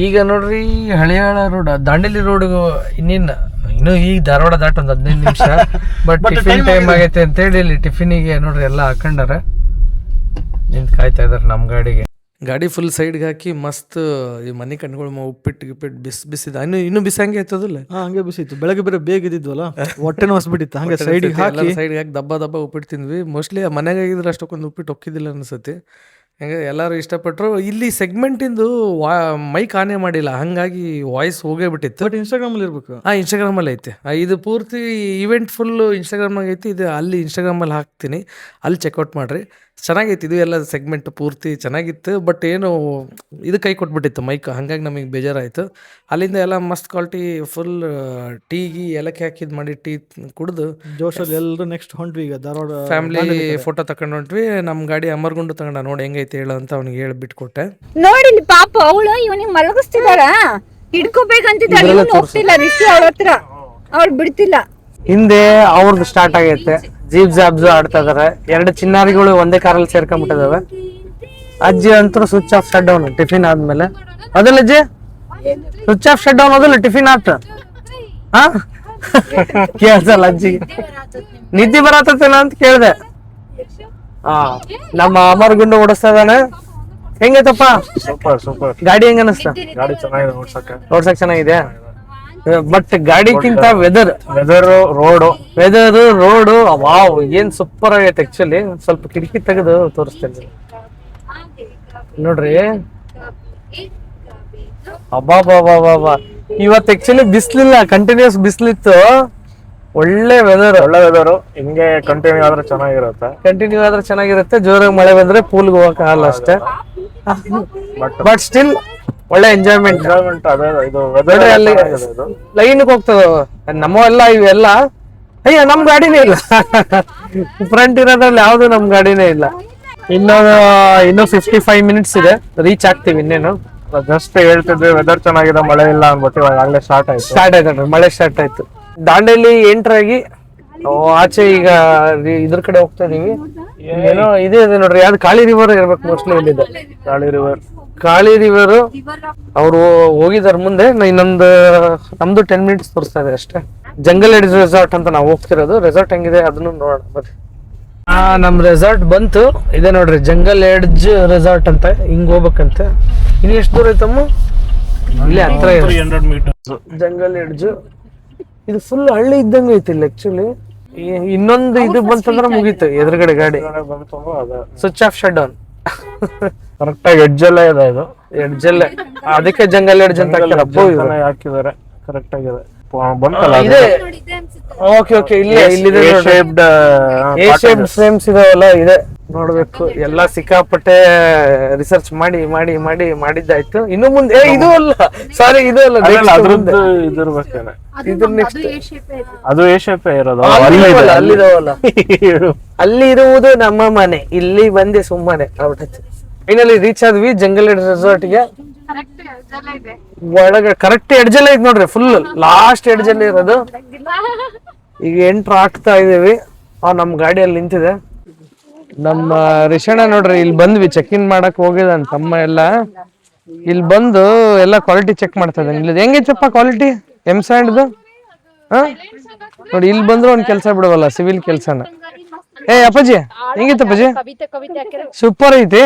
ಈಗ ನೋಡ್ರಿ, ಹಳಿಯಾಳ ರೋಡ್, ದಾಂಡೇಲಿ ರೋಡ್ ಇನ್ನು ಈಗ ಧಾರವಾಡ ದಾಟ ಒಂದ್ 15 ನಿಮಿಷ. ಬಟ್ ಟಿಫಿನ್ ಟೈಮ್ ಆಗೈತೆ ಅಂತ ಹೇಳಿ ಇಲ್ಲಿ ಟಿಫಿನಿಗೆ ನೋಡ್ರಿ ಎಲ್ಲ ಹಾಕೊಂಡಾರ, ನಿಂತ್ ಕಾಯ್ತಾ ಇದಾರೆ ನಮ್ ಗಾಡಿಗೆ. ಗಾಡಿ ಫುಲ್ ಸೈಡ್ಗೆ ಹಾಕಿ ಮಸ್ತ್ ಈ ಮನೆ ಕಣ್ಗಳು ಉಪ್ಪಿಟ್ಟು ಗಿಪ್ಪಿಟ್ಟು ಬಿಸಿದ. ಇನ್ನು ಬಿಸಿ ಹಂಗೆ ಆಯ್ತದಲ್ಲ? ಹಂಗೆ ಬಿಸಿ ಇತ್ತು. ಬೆಳಗ್ಗೆ ಬೇರೆ ಬೇಗ ಇದ್ದಿದ್ವಲ್ಲ, ಹೊಟ್ಟೆನೂ ಹೊಸ್ಬಿಟ್ಟಿತ್ತು. ಹಂಗೆ ಸೈಡ್ಗೆ ಹಾಕಿ ದಬ್ಬ ಉಪ್ಪಿಟ್ಟು ತಿಂದ್ವಿ. ಮೋಸ್ಟ್ಲಿ ಮನೆಗೆ ಆಗಿದ್ರೆ ಅಷ್ಟೊಂದು ಉಪ್ಪಿಟ್ಟು ಒಕ್ಕಿದಿಲ್ಲ ಅನ್ಸತಿ. ಹಂಗೆ ಎಲ್ಲರೂ ಇಷ್ಟಪಟ್ಟರು. ಇಲ್ಲಿ ಸೆಗ್ಮೆಂಟಿಂದು ಮೈಕ್ ಆನೇ ಮಾಡಿಲ್ಲ, ಹಂಗಾಗಿ ವಾಯ್ಸ್ ಹೋಗೇ ಬಿಟ್ಟಿತ್ತು. ಬಟ್ ಇನ್ಸ್ಟಾಗ್ರಾಮಲ್ಲಿ ಇರ್ಬೇಕು. ಇನ್ಸ್ಟಾಗ್ರಾಮಲ್ಲಿ ಐತೆ. ಇದು ಪೂರ್ತಿ ಇವೆಂಟ್ ಫುಲ್ ಇನ್ಸ್ಟಾಗ್ರಾಮ್ನಾಗ ಐತಿ. ಇದು ಅಲ್ಲಿ ಇನ್ಸ್ಟಾಗ್ರಾಮಲ್ಲಿ ಹಾಕ್ತೀನಿ, ಅಲ್ಲಿ ಚೆಕ್ಔಟ್ ಮಾಡ್ರಿ. ಚೆನ್ನಾಗೈತಿ ಇದು ಎಲ್ಲ ಸೆಗ್ಮೆಂಟ್ ಪೂರ್ತಿ ಚೆನ್ನಾಗಿತ್ತು. ಬಟ್ ಏನು ಇದು ಕೈ ಕೊಟ್ಬಿಟ್ಟಿತ್ತು ಮೈಕ್, ಹಾಗಾಗಿ ನಮಗೆ ಬೇಜಾರಾಯಿತು. ಅಲ್ಲಿಂದ ಎಲ್ಲ ಮಸ್ತ್ ಕ್ವಾಲಿಟಿ ಫುಲ್ ಟೀಗಿ ಏಲಕ್ಕಿ ಹಾಕಿದ್ ಮಾಡಿ ಟೀ ಕುಡಿದು ಜೋಶಲ್ಲಿ ಎಲ್ಲರೂ ನೆಕ್ಸ್ಟ್ ಹೊಂಟ್ವಿ. ಈಗ ಧಾರವಾಡ ಫ್ಯಾಮಿಲಿ ಫೋಟೋ ತಗೊಂಡು ಹೊಂಟ್ವಿ. ನಮ್ಮ ಗಾಡಿ ಅಮರ್ಗುಂಡು ತಗೊಂಡ, ನೋಡಿ ಹೆಂಗೈತೆ ಹೇಳು ಅಂತ ಅವ್ನಿಗೆ ಹೇಳಿ ಬಿಟ್ಕೊಟ್ಟೆ. ನೋಡಿ ಪಾಪ ಅವಳು ಇವನಿಗೆ ಮಲಗಿಸ್ತಿದಾರ, ಹಿಡ್ಕೋಬೇಕಂತಿದ್ದಾಳೆ, ಹೋಗ್ತಿಲ್ಲ ರಿಷಿ ಅವಳ ಹತ್ರ, ಅವಳು ಬಿಡ್ತಿಲ್ಲ. ಹಿಂದೆ ಅವ್ರದ್ದು ಸ್ಟಾರ್ಟ್ ಆಗೈತೆ, ಜೀಪ್ ಜಾಬ್ಸ್ ಆಡ್ತಾ ಇದಾರೆ. 2 ಚಿನ್ನಾರಿಗಳು ಒಂದೇ ಕಾರಲ್ಲಿ ಸೇರ್ಕೊಂಡ್ಬಿಟ್ಟಿದಾವೆ. ಅಜ್ಜಿ ಅಂತೂ switch off shut down tiffin ಆದ್ಮೇಲೆ. ಅದಲ್ಲ ಅಜ್ಜಿ, ಸ್ವಿಚ್ ಆಫ್ ಶಟ್ ಡೌನ್ ಹೋದಲ್ಲ ಟಿಫಿನ್ ಆತ ಹಾ ಕೇಳ್ಸಲ್ಲ ಅಜ್ಜಿ ನಿದ್ದೆ ಬರತ್ತೇನ ಅಂತ ಕೇಳ್ದೆ. ಹಾ ನಮ್ಮ ಅಮರ್ ಗುಂಡು ಓಡಿಸ್ತಾ ಇದಾನೆ. ಹೆಂಗೈತಪ್ಪ ಸೂಪರ್ ಗಾಡಿ ಹೆಂಗ ಅನಿಸ್ತ? ಗಾಡಿ ಚೆನ್ನಾಗಿದೆ ನೋಡ್ಸಕ್ ಚೆನ್ನಾಗಿದೆ ಬಟ್ ಗಾಡಿಗಿಂತ ವೆದರ್ ರೋಡು ವಾವ್ ಏನ್ ಸೂಪರ್ ಆಗೈತೆ. ಆಕ್ಚುಲಿ ಸ್ವಲ್ಪ ಕಿಟಕಿ ತೆಗೆದು ತೋರಿಸ್ತೇನೆ ನೋಡ್ರಿ. ಅಬ್ಬಾ ಇವತ್ತು ಆಕ್ಚುಲಿ ಬಿಸ್ಲಿಲ್ಲ, ಕಂಟಿನ್ಯೂಸ್ ಬಿಸ್ಲಿತ್ತು. ಒಳ್ಳೆ ವೆದರ್ ಹಿಂಗೆ ಕಂಟಿನ್ಯೂ ಆದ್ರೆ ಚೆನ್ನಾಗಿರುತ್ತೆ. ಜೋರಾಗಿ ಮಳೆ ಬಂದ್ರೆ ಪೂಲ್ಗೆ ಹೋಗಕ್ ಆಗಲ್ಲ ಅಷ್ಟೇ. ಬಟ್ ಸ್ಟಿಲ್ ಒಳ್ಳೆ ಎಂಜಾಯ್ಮೆಂಟ್. ಅದೇ ಇದು ಅಲ್ಲಿ ಲೈನ್ ಹೋಗ್ತದ ನಮ್ಮವೆಲ್ಲ ಇವೆಲ್ಲ. ಅಯ್ಯ ನಮ್ ಗಾಡಿನೇ ಇಲ್ಲ ಫ್ರಂಟ್ ಇರೋದ್ರಲ್ಲಿ ಯಾವ್ದು ನಮ್ ಗಾಡಿನೇ ಇಲ್ಲ. ಇನ್ನು 55 ಮಿನಿಟ್ಸ್ ಇದೆ, ರೀಚ್ ಆಗ್ತೀವಿ. ಇನ್ನೇನು ಜಸ್ಟ್ ಹೇಳ್ತಿದ್ವಿ ವೆದರ್ ಚೆನ್ನಾಗಿದೆ, ಮಳೆ ಇಲ್ಲ ಅನ್ಬಿಟ್ಟು ಇವಾಗ ಆಗ್ಲೇ ಸ್ಟಾರ್ಟ್ ಆಯ್ತು. ಮಳೆ ಸ್ಟಾರ್ಟ್ ಆಯ್ತು. ದಾಂಡೇಲಿ ಎಂಟರ್ ಆಗಿ ಆಚೆ ಈಗ ಇದ್ರ ಕಡೆ ಹೋಗ್ತಾ ಇದೀವಿ. ಏನೋ ಇದೆ ನೋಡ್ರಿ, ಯಾವ್ದು ಕಾಳಿ ರಿವರ್ ಇರ್ಬೇಕು ಮೋಸ್ಟ್ಲಿ. ಇಲ್ಲಿದೆ ಕಾಳಿ ರಿವರ್. ಅವ್ರು ಹೋಗಿದಾರ ಮುಂದೆ. ಇನ್ನೊಂದು ನಮ್ದು 10 ಮಿನಿಟ್ಸ್ ತೋರಿಸ್ತಾ ಇದೆ ಅಷ್ಟೇ. ಜಂಗಲ್ ಎಡ್ಜ್ ರೆಸಾರ್ಟ್ ಅಂತ ನಾವು ಹೋಗ್ತಿರೋದು. ರೆಸಾರ್ಟ್ ಹೆಂಗಿದೆ ಅದನ್ನು ನೋಡೋಣ ಬರ್ರಿ. ನಮ್ ರೆಸಾರ್ಟ್ ಬಂತು, ಇದೆ ನೋಡ್ರಿ ಜಂಗಲ್ ಎಡ್ಜ್ ರೆಸಾರ್ಟ್ ಅಂತ. ಹಿಂಗ್ ಹೋಗ್ಬೇಕಂತೆ. ಇನ್ನು ಎಷ್ಟು ದೂರ ಐತಮ್ಮ? ಇಲ್ಲಿ ಹತ್ರ ಜಂಗಲ್ ಎಡ್ಜ್. ಇದು ಫುಲ್ ಹಳ್ಳಿ ಇದ್ದಂಗೆ ಐತಿ ಇಲ್ಲಿ ಆಕ್ಚುಲಿ. ಇನ್ನೊಂದು ಇದು ಬಂತಂದ್ರೆ ಮುಗೀತು ಎದುರುಗಡೆ ಗಾಡಿ. Switch off shut down correct ಆಗಿ ಎಡ್ಜಲ್ಲೇ ಇದೆ. ಇದು ಎಡ್ಜಲ್ಲೇ, ಅದಕ್ಕೆ ಜಂಗಲ್ ಎಡ್ಜ್ ಅಂತ ಹಾಕಿದ್ದಾರೆ. ಕರೆಕ್ಟ್ ಆಗಿದೆ ಬಂತಲ್ಲ. ಓಕೆ ಇಲ್ಲಿದೆ ಶೇಪ್ಡ್ ಫ್ರೇಮ್ಸ್ ಇದಾವಲ್ಲ, ಇದೆ ನೋಡ್ಬೇಕು. ಎಲ್ಲ ಸಿಕ್ಕಾಪಟ್ಟೆ ರಿಸರ್ಚ್ ಮಾಡಿದ್ದಾಯ್ತು. ಇನ್ನು ಮುಂದೆ ಇದು ಅಲ್ಲ, ಸಾರಿ ಇದು ಅಲ್ಲ, ಇದಿರ್ಬೇಕೇನೆ. ಇದು ನೆಕ್ಸ್ಟ್ ಅದು ಎ ಶೇಪ್ ಇರೋದು. ಅಲ್ಲಿದಾವಲ್ಲ, ಅಲ್ಲಿ ಇರುವುದು ನಮ್ಮ ಮನೆ, ಇಲ್ಲಿ ಬಂದೆ ಸುಮ್ಮನೆ ಆಗ್ಬಿಟ್ಟೈತಿ. ಫೈನಲಿ ರೀಚ್ ಆದ್ವಿ ಜಂಗಲ್ ಎಡ್ಜ್ ರೆಸಾರ್ಟ್ ಗೆ. ಒಳಗೆ ಕರೆಕ್ಟ್ ಎಡ್ಜಲ್ಲೇ ಐತಿ ನೋಡ್ರಿ, ಫುಲ್ ಲಾಸ್ಟ್ ಎಡ್ಜಲ್ಲಿ ಇರೋದು. ಈಗ ಎಂಟ್ರ್ ಆಗ್ತಾ ಇದೀವಿ. ನಮ್ ಗಾಡಿಯಲ್ಲಿ ನಿಂತಿದೆ ನಮ್ಮ ರಿಷಣ ನೋಡ್ರಿ. ಇಲ್ಲಿ ಬಂದ್ವಿ, ಚೆಕ್ ಇನ್ ಮಾಡಕ್ ಹೋಗಿದಾನ ತಮ್ಮ ಎಲ್ಲ. ಇಲ್ಲಿ ಬಂದು ಎಲ್ಲ ಕ್ವಾಲಿಟಿ ಚೆಕ್ ಮಾಡ್ತಾ ಇದ್ದಾನೆ. ಇಲ್ಲಿ ಹೆಂಗೈತಪ್ಪ ಕ್ವಾಲಿಟಿ ಸ್ಯಾಂಡ್ದು? ನೋಡಿ ಇಲ್ಲಿ ಬಂದ್ರು ಒಂದ್ ಕೆಲ್ಸ ಬಿಡವಲ್ಲ, ಸಿವಿಲ್ ಕೆಲ್ಸನ. ಅಪ್ಪಾಜಿ ಹೆಂಗಿತ್ತು ಅಪ್ಪಾಜಿ? ಸೂಪರ್ ಐತಿ,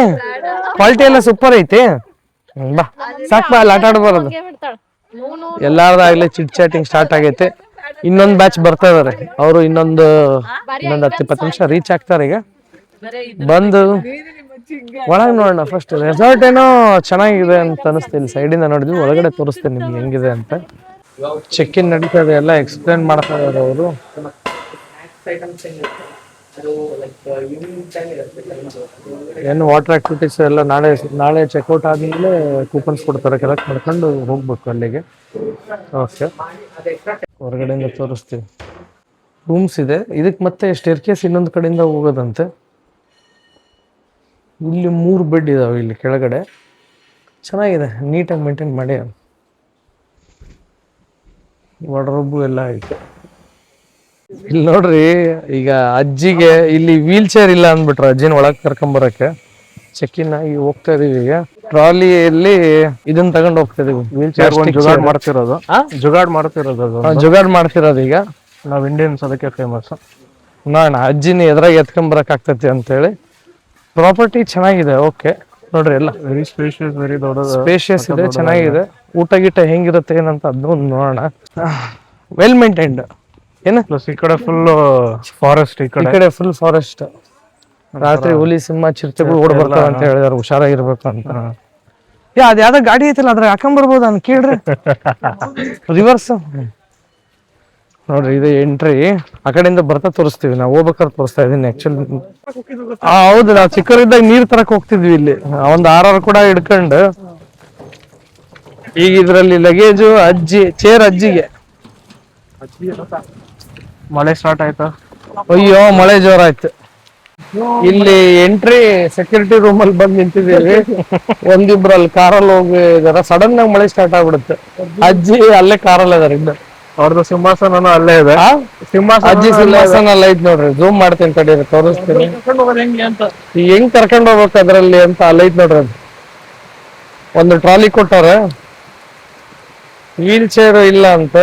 ಕ್ವಾಲಿಟಿ ಎಲ್ಲ ಸೂಪರ್ ಐತಿ. ಬಾ ಸಾಕ್ ಬಾ, ಅಲ್ಲಿ ಆಟ ಆಡ್ಬಾರದು. ಎಲ್ಲಾರ್ದಾಗ್ಲೇ ಚಿಟ್ ಚಾಟಿಂಗ್ ಸ್ಟಾರ್ಟ್ ಆಗೈತೆ. ಇನ್ನೊಂದ್ ಬ್ಯಾಚ್ ಬರ್ತಾ ಇದಾರೆ. ಅವರು ಇನ್ನೊಂದು 10-20 ನಿಮಿಷ ರೀಚ್ ಆಗ್ತಾರೆ. ಈಗ ಬಂದು ಒಳಗ್ ನೋಡೋಣ. ಫಸ್ಟ್ ರೆಸಾರ್ಟ್ ಏನೋ ಚೆನ್ನಾಗಿದೆ ಅಂತ ಅನಿಸ್ತಿಲ್ಲ. ಸೈಡಿಂದ ನೋಡಿದ್ವಿ, ಒಳಗಡೆ ತೋರಿಸ್ತೇನೆ ನಿಮ್ಗೆ ಹೆಂಗಿದೆ ಅಂತ. ಚೆಕ್ ಇನ್ ನಡೀತಾ ಇದೆ, ಎಲ್ಲ ಎಕ್ಸ್ಪ್ಲೇನ್ ಮಾಡ್ತಾ ಇದಾರೆ ಅವರು. ಏನು ವಾಟರ್ ಆಕ್ಟಿವಿಟೀಸ್ ಎಲ್ಲ ನಾಳೆ ಚೆಕ್ಔಟ್ ಆದ್ಮೇಲೆ ಕೂಪನ್ಸ್ ಕೊಡ್ತಾರೆ, ಕಲೆಕ್ಟ್ ಮಾಡ್ಕೊಂಡು ಹೋಗ್ಬೇಕು ಅಲ್ಲಿಗೆ. ಓಕೆ, ಹೊರಗಡೆಯಿಂದ ತೋರಿಸ್ತೀವಿ. ರೂಮ್ಸ್ ಇದೆ. ಇದಕ್ಕೆ ಮತ್ತೆ ಸ್ಟೇರ್ ಕೇಸ್ ಇನ್ನೊಂದು ಕಡೆಯಿಂದ ಹೋಗೋದಂತೆ. ಇಲ್ಲಿ 3 ಬೆಡ್ ಇದಾವೆ ಇಲ್ಲಿ ಕೆಳಗಡೆ. ಚೆನ್ನಾಗಿದೆ, ನೀಟಾಗಿ ಮೇಂಟೈನ್ ಮಾಡಿ. ವಾರ್ಡ್ರೋಬು ಎಲ್ಲ ಐತೆ. ಇಲ್ಲಿ ನೋಡ್ರಿ, ಈಗ ಅಜ್ಜಿಗೆ ಇಲ್ಲಿ ವೀಲ್ ಚೇರ್ ಇಲ್ಲ ಅಂದ್ಬಿಟ್ರು. ಅಜ್ಜಿನ ಒಳಗ್ ಕರ್ಕೊಂಬರಕ್ಕೆ ಚೆಕ್ ಇನ್ ಆಗಿ ಹೋಗ್ತಾ ಇದೀವಿ. ಈಗ ಟ್ರಾಲಿಯಲ್ಲಿ ಇದನ್ನ ತಗೊಂಡ್ ಹೋಗ್ತಾ ಇದೀವಿ. ವೀಲ್ ಚೇರ್ ಜುಗಾಡ್ ಮಾಡ್ತಿರೋದು. ಈಗ ನಾವ್ ಇಂಡಿಯನ್ಸ್ ಅದಕ್ಕೆ ಫೇಮಸ್. ನೋಡೋಣ ಅಜ್ಜಿನ ಎದ್ರಾಗ ಎತ್ಕೊಂಬರಕ್ ಆಗ್ತೈತಿ ಅಂತ ಹೇಳಿ. ಪ್ರಾಪರ್ಟಿ ಚೆನ್ನಾಗಿದೆ. ಓಕೆ ನೋಡ್ರಿ, ಎಲ್ಲ ವೆರಿ ಸ್ಪೇಷಿಯಸ್, ವೆರಿ ದೊಡ್ಡ ಸ್ಪೇಷಿಯಸ್ ಇದೆ, ಚೆನ್ನಾಗಿದೆ. ಊಟ ಗೀಟ ಹೆಂಗಿರುತ್ತೆ ಏನಂತ ಅದನ್ನ ನೋಡೋಣ. Well maintained. ಏನ ಪ್ಲಸ್ ಈ ಕಡೆ ಫುಲ್ ಫಾರೆಸ್ಟ್, ಈ ಕಡೆ ಫುಲ್ ಫಾರೆಸ್ಟ್. ರಾತ್ರಿ ಹುಲಿ ಸಿಂಹ ಚಿರತೆಗಳು ಓಡ್ ಬರ್ತಾವ ಅಂತ ಹೇಳಿದಾರೆ, ಹುಷಾರಾಗಿರ್ಬೇಕು ಅಂತ. ಅದ್ ಯಾವ್ದೋ ಗಾಡಿ ಐತಲ್ಲ ಅದ್ರ ಹಾಕೊಂಡ್ಬರ್ಬೋದು ಅಂತ ಕೇಳ್ರಿ. ರಿವರ್ಸ್ ನೋಡ್ರಿ, ಇದು ಎಂಟ್ರಿ. ಆ ಕಡೆಯಿಂದ ಬರ್ತಾ ತೋರಿಸ್ತೀವಿ. ನಾವು ಹೋಗ್ಬೇಕಾದ್ರೆ ತೋರಿಸ್ತಾ ಇದೀನಿ ಆಕ್ಚುಲಿ. ಹೌದು, ನಾವು ಚಿಕ್ಕವರಿದ್ದಾಗ ನೀರ್ ತರಕ್ ಹೋಗ್ತಿದ್ವಿ ಇಲ್ಲಿ. ಒಂದ್ 6 ಕೂಡ ಹಿಡ್ಕೊಂಡು. ಈಗ ಇದ್ರಲ್ಲಿ ಲಗೇಜು ಚೇರ್ ಅಜ್ಜಿಗೆ. ಮಳೆ ಸ್ಟಾರ್ಟ್ ಆಯ್ತಾ? ಅಯ್ಯೋ ಮಳೆ ಜೋರಾಯ್ತು. ಇಲ್ಲಿ ಎಂಟ್ರಿ ಸೆಕ್ಯೂರಿಟಿ ರೂಮ್ ಅಲ್ಲಿ ಬಂದ್ ನಿಂತಿದ್ದೀವಿ. ಒಂದಿಬ್ರು ಅಲ್ಲಿ ಕಾರಲ್ಲಿ ಹೋಗಿದಾರ. ಸಡನ್ ಆಗಿ ಮಳೆ ಸ್ಟಾರ್ಟ್ ಆಗ್ಬಿಡುತ್ತೆ. ಅಜ್ಜಿ ಅಲ್ಲೇ ಕಾರಲ್ಲಿ ಅದಾರ. ಇನ್ನು ಅವ್ರದ್ದು ಸಿಂಹಾಸನ ಅಲ್ಲೇ ಇದೆ. ಅಜ್ಜಿ ಸಿಂಹಾಸನ ಅಲ್ಲ ಐತ್ ನೋಡ್ರಿ. ಝೂಮ್ ಮಾಡ್ತೀನಿ ತಡೀರಿ, ತೋರಿಸ್ತೀನಿ ಹೆಂಗ್ ಕರ್ಕೊಂಡ್ ಹೋಗ್ಬೇಕು ಅದ್ರಲ್ಲಿ ಅಂತ. ಅಲ್ಲೈತ್ ನೋಡ್ರಿ, ಅದು ಒಂದು ಟ್ರಾಲಿ ಕೊಟ್ಟಾರ. ವೀಲ್ ಚೇರ್ ಇಲ್ಲ ಅಂತ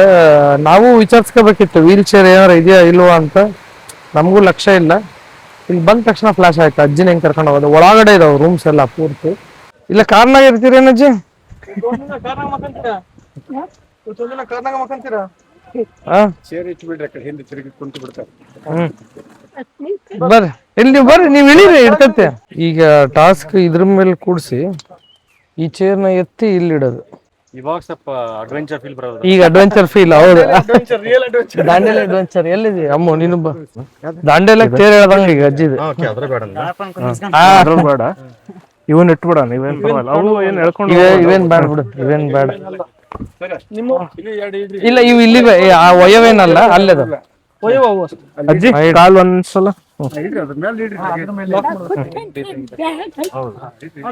ನಾವು ವಿಚಾರಿಸ್ಕೋಬೇಕಿತ್ತು, ವೀಲ್ ಚೇರ್ ಏನಾರ ಇದೆಯಾ ಇಲ್ವಾ ಅಂತ. ನಮಗೂ ಲಕ್ಷ್ಯ ಇಲ್ಲ. ಇಲ್ಲಿ ಬಂದ ತಕ್ಷಣ ಫ್ಲಾಶ್ ಆಯ್ತು ಅಜ್ಜಿನ ಹೆಂಗ್ ಕರ್ಕೊಂಡು ಹೋಗೋದು. ಒಳಗಡೆ ಇದಾವ ರೂಮ್ಸ್ ಎಲ್ಲ ಪೂರ್ತಿ. ಇಲ್ಲ ಕಾರ್ನಾಗ ಇರ್ತೀರೇನಜ್ಜಿ? ಬರ್ರಿ ಇಲ್ಲಿ ನೀವು ಬರ್ರಿ, ನೀವ್ ಇಳೀರಿ ಇರ್ತೈತೆ. ಈಗ ಟಾಸ್ಕ್ ಇದ್ರ ಮೇಲೆ ಕೂಡ್ಸಿ ಈ ಚೇರ್ನ ಎತ್ತಿ ಇಲ್ಲಿ ಇಡೋದು. ಇವಾಗ ಸ್ವಲ್ಪ ಅಡ್ವೆಂಚರ್ ಫೀಲ್ ಬರೋದು. ಈಗ ಅಡ್ವೆಂಚರ್ ಫೀಲ್. ಹೌದು, ದಾಂಡೇಲಿ ಅಡ್ವೆಂಚರ್ ಎಲ್ಲಿದೆ ಅಮ್ಮ ನೀನು? ದಾಂಡೇಲಿ ತೇರ್ ಹೇಳ್ದಂಗ ಈಗ ಅಜ್ಜಿದು. ಬೇಡ, ಇವನ್ ಇಟ್ಬಿಡ. ನೀವೇನ್ ಇವೇನ್ ಬೇಡ ಬಿಡು, ಇವೇನ್ ಬೇಡ. ಇಲ್ಲ ಇವು ಇಲ್ಲಿ ಆ ಒಯ್ಯವೇನಲ್ಲ ಅಲ್ಲದ ಅಜ್ಜಿ ಕಾಲ್ ಒಂದ್ಸಲ.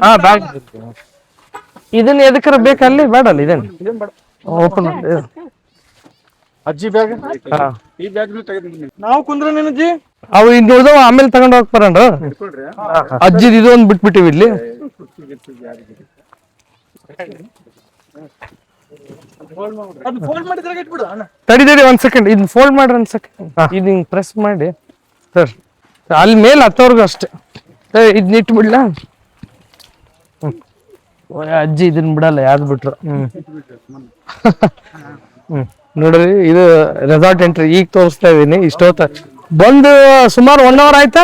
ಹಾ ಬ್ಯಾಗ್ ಇದನ್ನ ಎದಕ್ಕರ ಬೇಕಲ್ಲಿ ಬೇಡಲ್ಲ ಇದೇನು ಓಪನ್ ಅಜ್ಜಿ ಬ್ಯಾಗ್. ಈ ಬ್ಯಾಗ್ ನಾವು ಕುಂದ್ರೇನಜ್ಜಿ? ಅವು ಇದ್ ಉಳ್ದವ ಆಮೇಲೆ ತಗೊಂಡ್ ಹೋಗ್ತಾರಣ್ಣ. ಅಜ್ಜಿದ್ ಇದು ಒಂದ್ ಬಿಟ್ಬಿಟ್ಟಿವಿ ಇಲ್ಲಿ. ತಡಿ ಒಂದ್ ಸೆಕೆಂಡ್, ಇದನ್ನ ಫೋಲ್ಡ್ ಮಾಡ್ರಿ ಒಂದ್ ಸೆಕೆಂಡ್. ಇದು ಹಿಂಗ್ ಪ್ರೆಸ್ ಮಾಡಿ ಸರ್ ಅಲ್ಲಿ ಮೇಲೆ ಹತ್ತೋರ್ಗು ಅಷ್ಟೇ. ಇದನ್ನ ಇಟ್ಬಿಡ್ಲ? ಅಜ್ಜಿ ಇದನ್ನ ಬಿಡಲ್ಲ ಯಾವ್ದು ಬಿಟ್ರು. ನೋಡ್ರಿ ಇದು ರೆಸಾರ್ಟ್ ಎಂಟ್ರಿ ಈಗ ತೋರಿಸ್ತಾ ಇದೀನಿ. ಇಷ್ಟೊತ್ತ ಬಂದು ಸುಮಾರು 1 hour ಆಯ್ತಾ?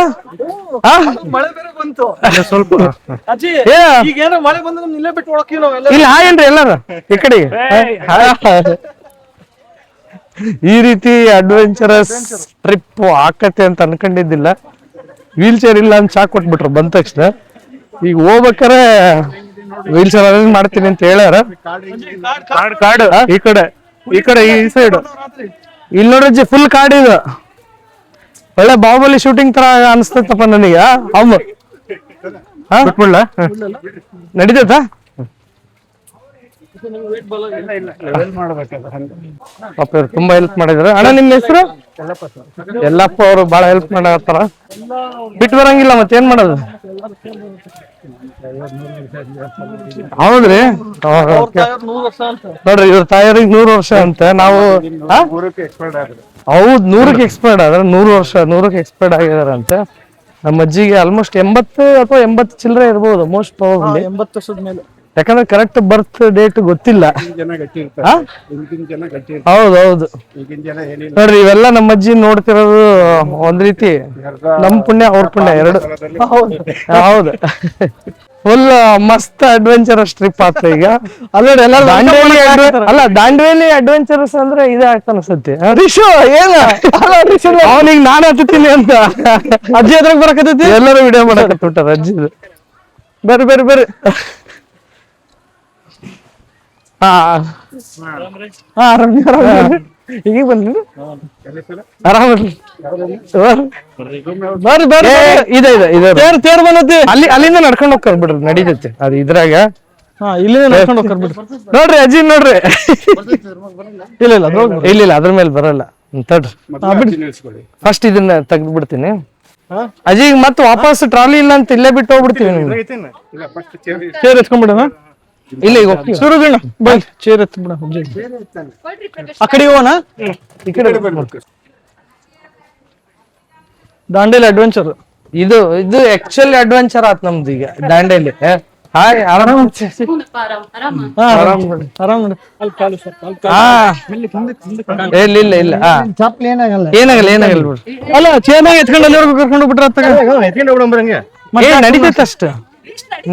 ಮಳೆ ಬೇರೆ ಬಂತು ಸ್ವಲ್ಪ. ಅಜ್ಜಿ ಈಗ ಏನೋ ಮಳೆ ಬಂದು ನಮ್ ಇಲ್ಲೇ ಬಿಟ್ಟು ಹೋಗ್ತೀವಿ ನಾವೆಲ್ಲ. ಇಲ್ಲಿ ಹಾಯೇನ್ರಿ ಎಲ್ಲಾರು ಈ ಕಡೆ. ಈ ರೀತಿ ಅಡ್ವೆಂಚರಸ್ ಟ್ರಿಪ್ ಆಕತೆ ಅಂತ ಅನ್ಕೊಂಡಿದ್ದಿಲ್ಲ. ವೀಲ್ ಚೇರ್ ಇಲ್ಲ ಅಂತ ಶಾಕ್ ಕೊಟ್ಬಿಟ್ರು ಬಂದ ತಕ್ಷಣ. ಈಗ ಹೋಗ್ಬೇಕಾರೆ ವೀಲ್ ಚೇರ್ ಅರೇಂಜ್ ಮಾಡ್ತೀನಿ ಅಂತ ಹೇಳ್ಯಾರ. ಕಾಡು ಈ ಕಡೆ ಈ ಸೈಡ್ ಇಲ್ಲಿ ನೋಡ್ರಿ ಫುಲ್ ಕಾಡಿದು. ಒಳ್ಳೆ ಬಾಹುಬಲಿ ಶೂಟಿಂಗ್ ತರ ಅನಿಸ್ತೈತಪ್ಪ ನನಗೆ. ಅಮ್ಮ ಬಿಟ್ಬಿಡ್ಲ? ನಡೀತೈತ? ಪಾಪ ಇವ್ರು ತುಂಬಾ ಹೆಲ್ಪ್ ಮಾಡಿದ್ರು. ಅಣ್ಣ ನಿಮ್ಮ ಹೆಸರು? ಎಲ್ಲಪ್ಪ. ಅವರು ಬಹಳ ಹೆಲ್ಪ್ ಮಾಡತ್ತಾರ. ಬಿಟ್ಟು ಬರಂಗಿಲ್ಲ ಮತ್ತೇನ್ ಮಾಡೋದು? ಹೌದ್ರಿ ನೋಡ್ರಿ ಇವ್ರ ತಾಯಿಯವ್ರಿಗೆ 100 ವರ್ಷ ಅಂತ. ನಾವು ಹೌದ್ 100ಕ್ಕೆ ಎಕ್ಸ್ಪೈರ್ಡ್ ಆದ್ರೆ 100 ವರ್ಷ 100ಕ್ಕೆ ಎಕ್ಸ್ಪೈರ್ಡ್ ಆಗಿದಾರಂತೆ. ನಮ್ಮ ಅಜ್ಜಿಗೆ ಆಲ್ಮೋಸ್ಟ್ 80 ಅಥವಾ 80 ಚಿಲ್ಲರೆ ಇರ್ಬೋದು ಮೋಸ್ಟ್ ಪ್ರಾಬಬ್ಲಿ. 80 ವರ್ಷದ ಮೇಲೆ. ಯಾಕಂದ್ರೆ ಕರೆಕ್ಟ್ ಬರ್ತ್ ಡೇಟ್ ಗೊತ್ತಿಲ್ಲ. ಹೌದೌದು ನೋಡ್ರಿ ಇವೆಲ್ಲ ನಮ್ಮ ಅಜ್ಜಿ ನೋಡ್ತಿರೋದು ಒಂದ್ ರೀತಿ ನಮ್ ಪುಣ್ಯ ಅವ್ರ ಪುಣ್ಯ ಎರಡು. ಹೌದು ಫುಲ್ ಮಸ್ತ್ ಅಡ್ವೆಂಚರಸ್ ಟ್ರಿಪ್ ಆತ ಈಗ. ದಾಂಡೇಲಿ ಅಡ್ವೆಂಚರಸ್ ಅಂದ್ರೆ ಇದೇ ಆಗ್ತಾ ಅನ್ಸತ್ತೆ. ರಿಷು ಏನ ಅವನಿಗೆ ನಾನು ಹತ್ತೀನಿ ಅಂತ ಅಜ್ಜಿ ಅದ್ರಾಗ ಬರಕತ್ತೈತಿ. ಎಲ್ಲರೂ ವಿಡಿಯೋ ಮಾಡಕತ್ಬಿಟ್ಟಾರ ಅಜ್ಜಿದು. ಬರ್ರಿ ಈಗ ಬಂದ್ರಿ ಆರಾಮ ತೇರ್ ಬಂದತಿ. ಅಲ್ಲಿಂದ ನಡ್ಕೊಂಡ್ ಹೋಗ್ತಾರ ಬಿಡ್ರಿ, ನಡೀತೈತಿ ಅದು ಇದ್ರಾಗ. ಇಲ್ಲಿಂದ ನಡ್ಕೊಂಡ್ ಹೋಗ್ತಾರ ಬಿಡ್ರಿ. ನೋಡ್ರಿ ಅಜ್ಜಿ ನೋಡ್ರಿ. ಇಲ್ಲ ಅದ್ರ ಮೇಲೆ ಬರಲ್ಲ. ಫಸ್ಟ್ ಇದನ್ನ ತೆಗ್ದು ಬಿಡ್ತೀನಿ. ಅಜ್ಜಿ ಮತ್ ವಾಪಸ್ ಟ್ರಾಲಿ ಇಲ್ಲ ಅಂತ ಇಲ್ಲೇ ಬಿಟ್ಟು ಹೋಗ್ಬಿಡ್ತೀವಿ. ಚೇರ್ ಎತ್ಕೊಂಡ್ಬಿಡೋಣ. ಇಲ್ಲ ಈಗ ಸುರುಗಣ್ಣ ಬೈ ಚೇರ್ ಎತ್ತ ಬಿಡ. ಆ ಕಡೆ ಹೋಗೋಣ. ಈ ಕಡೆ ದಾಂಡೇಲಿ ಅಡ್ವೆಂಚರ್ ಇದು ಆಕ್ಚುಲಿ ಅಡ್ವೆಂಚರ್ ಆತ್ ನಮ್ದು ಈಗ ದಾಂಡೇಲಿ. ಹಾಯ್ ಆರಾಮ್ ಇಲ್ಲ ಏನಾಗಲ್ಲ ಬಿಡ್ರಿ. ಅಲ್ಲ ಚೇರ್ನಾಗ ಎತ್ಕೊಂಡು ಅಲ್ಲಿ ಕರ್ಕೊಂಡು ಬಿಟ್ರೆ ನಡೀತೈತೆ ಅಷ್ಟ.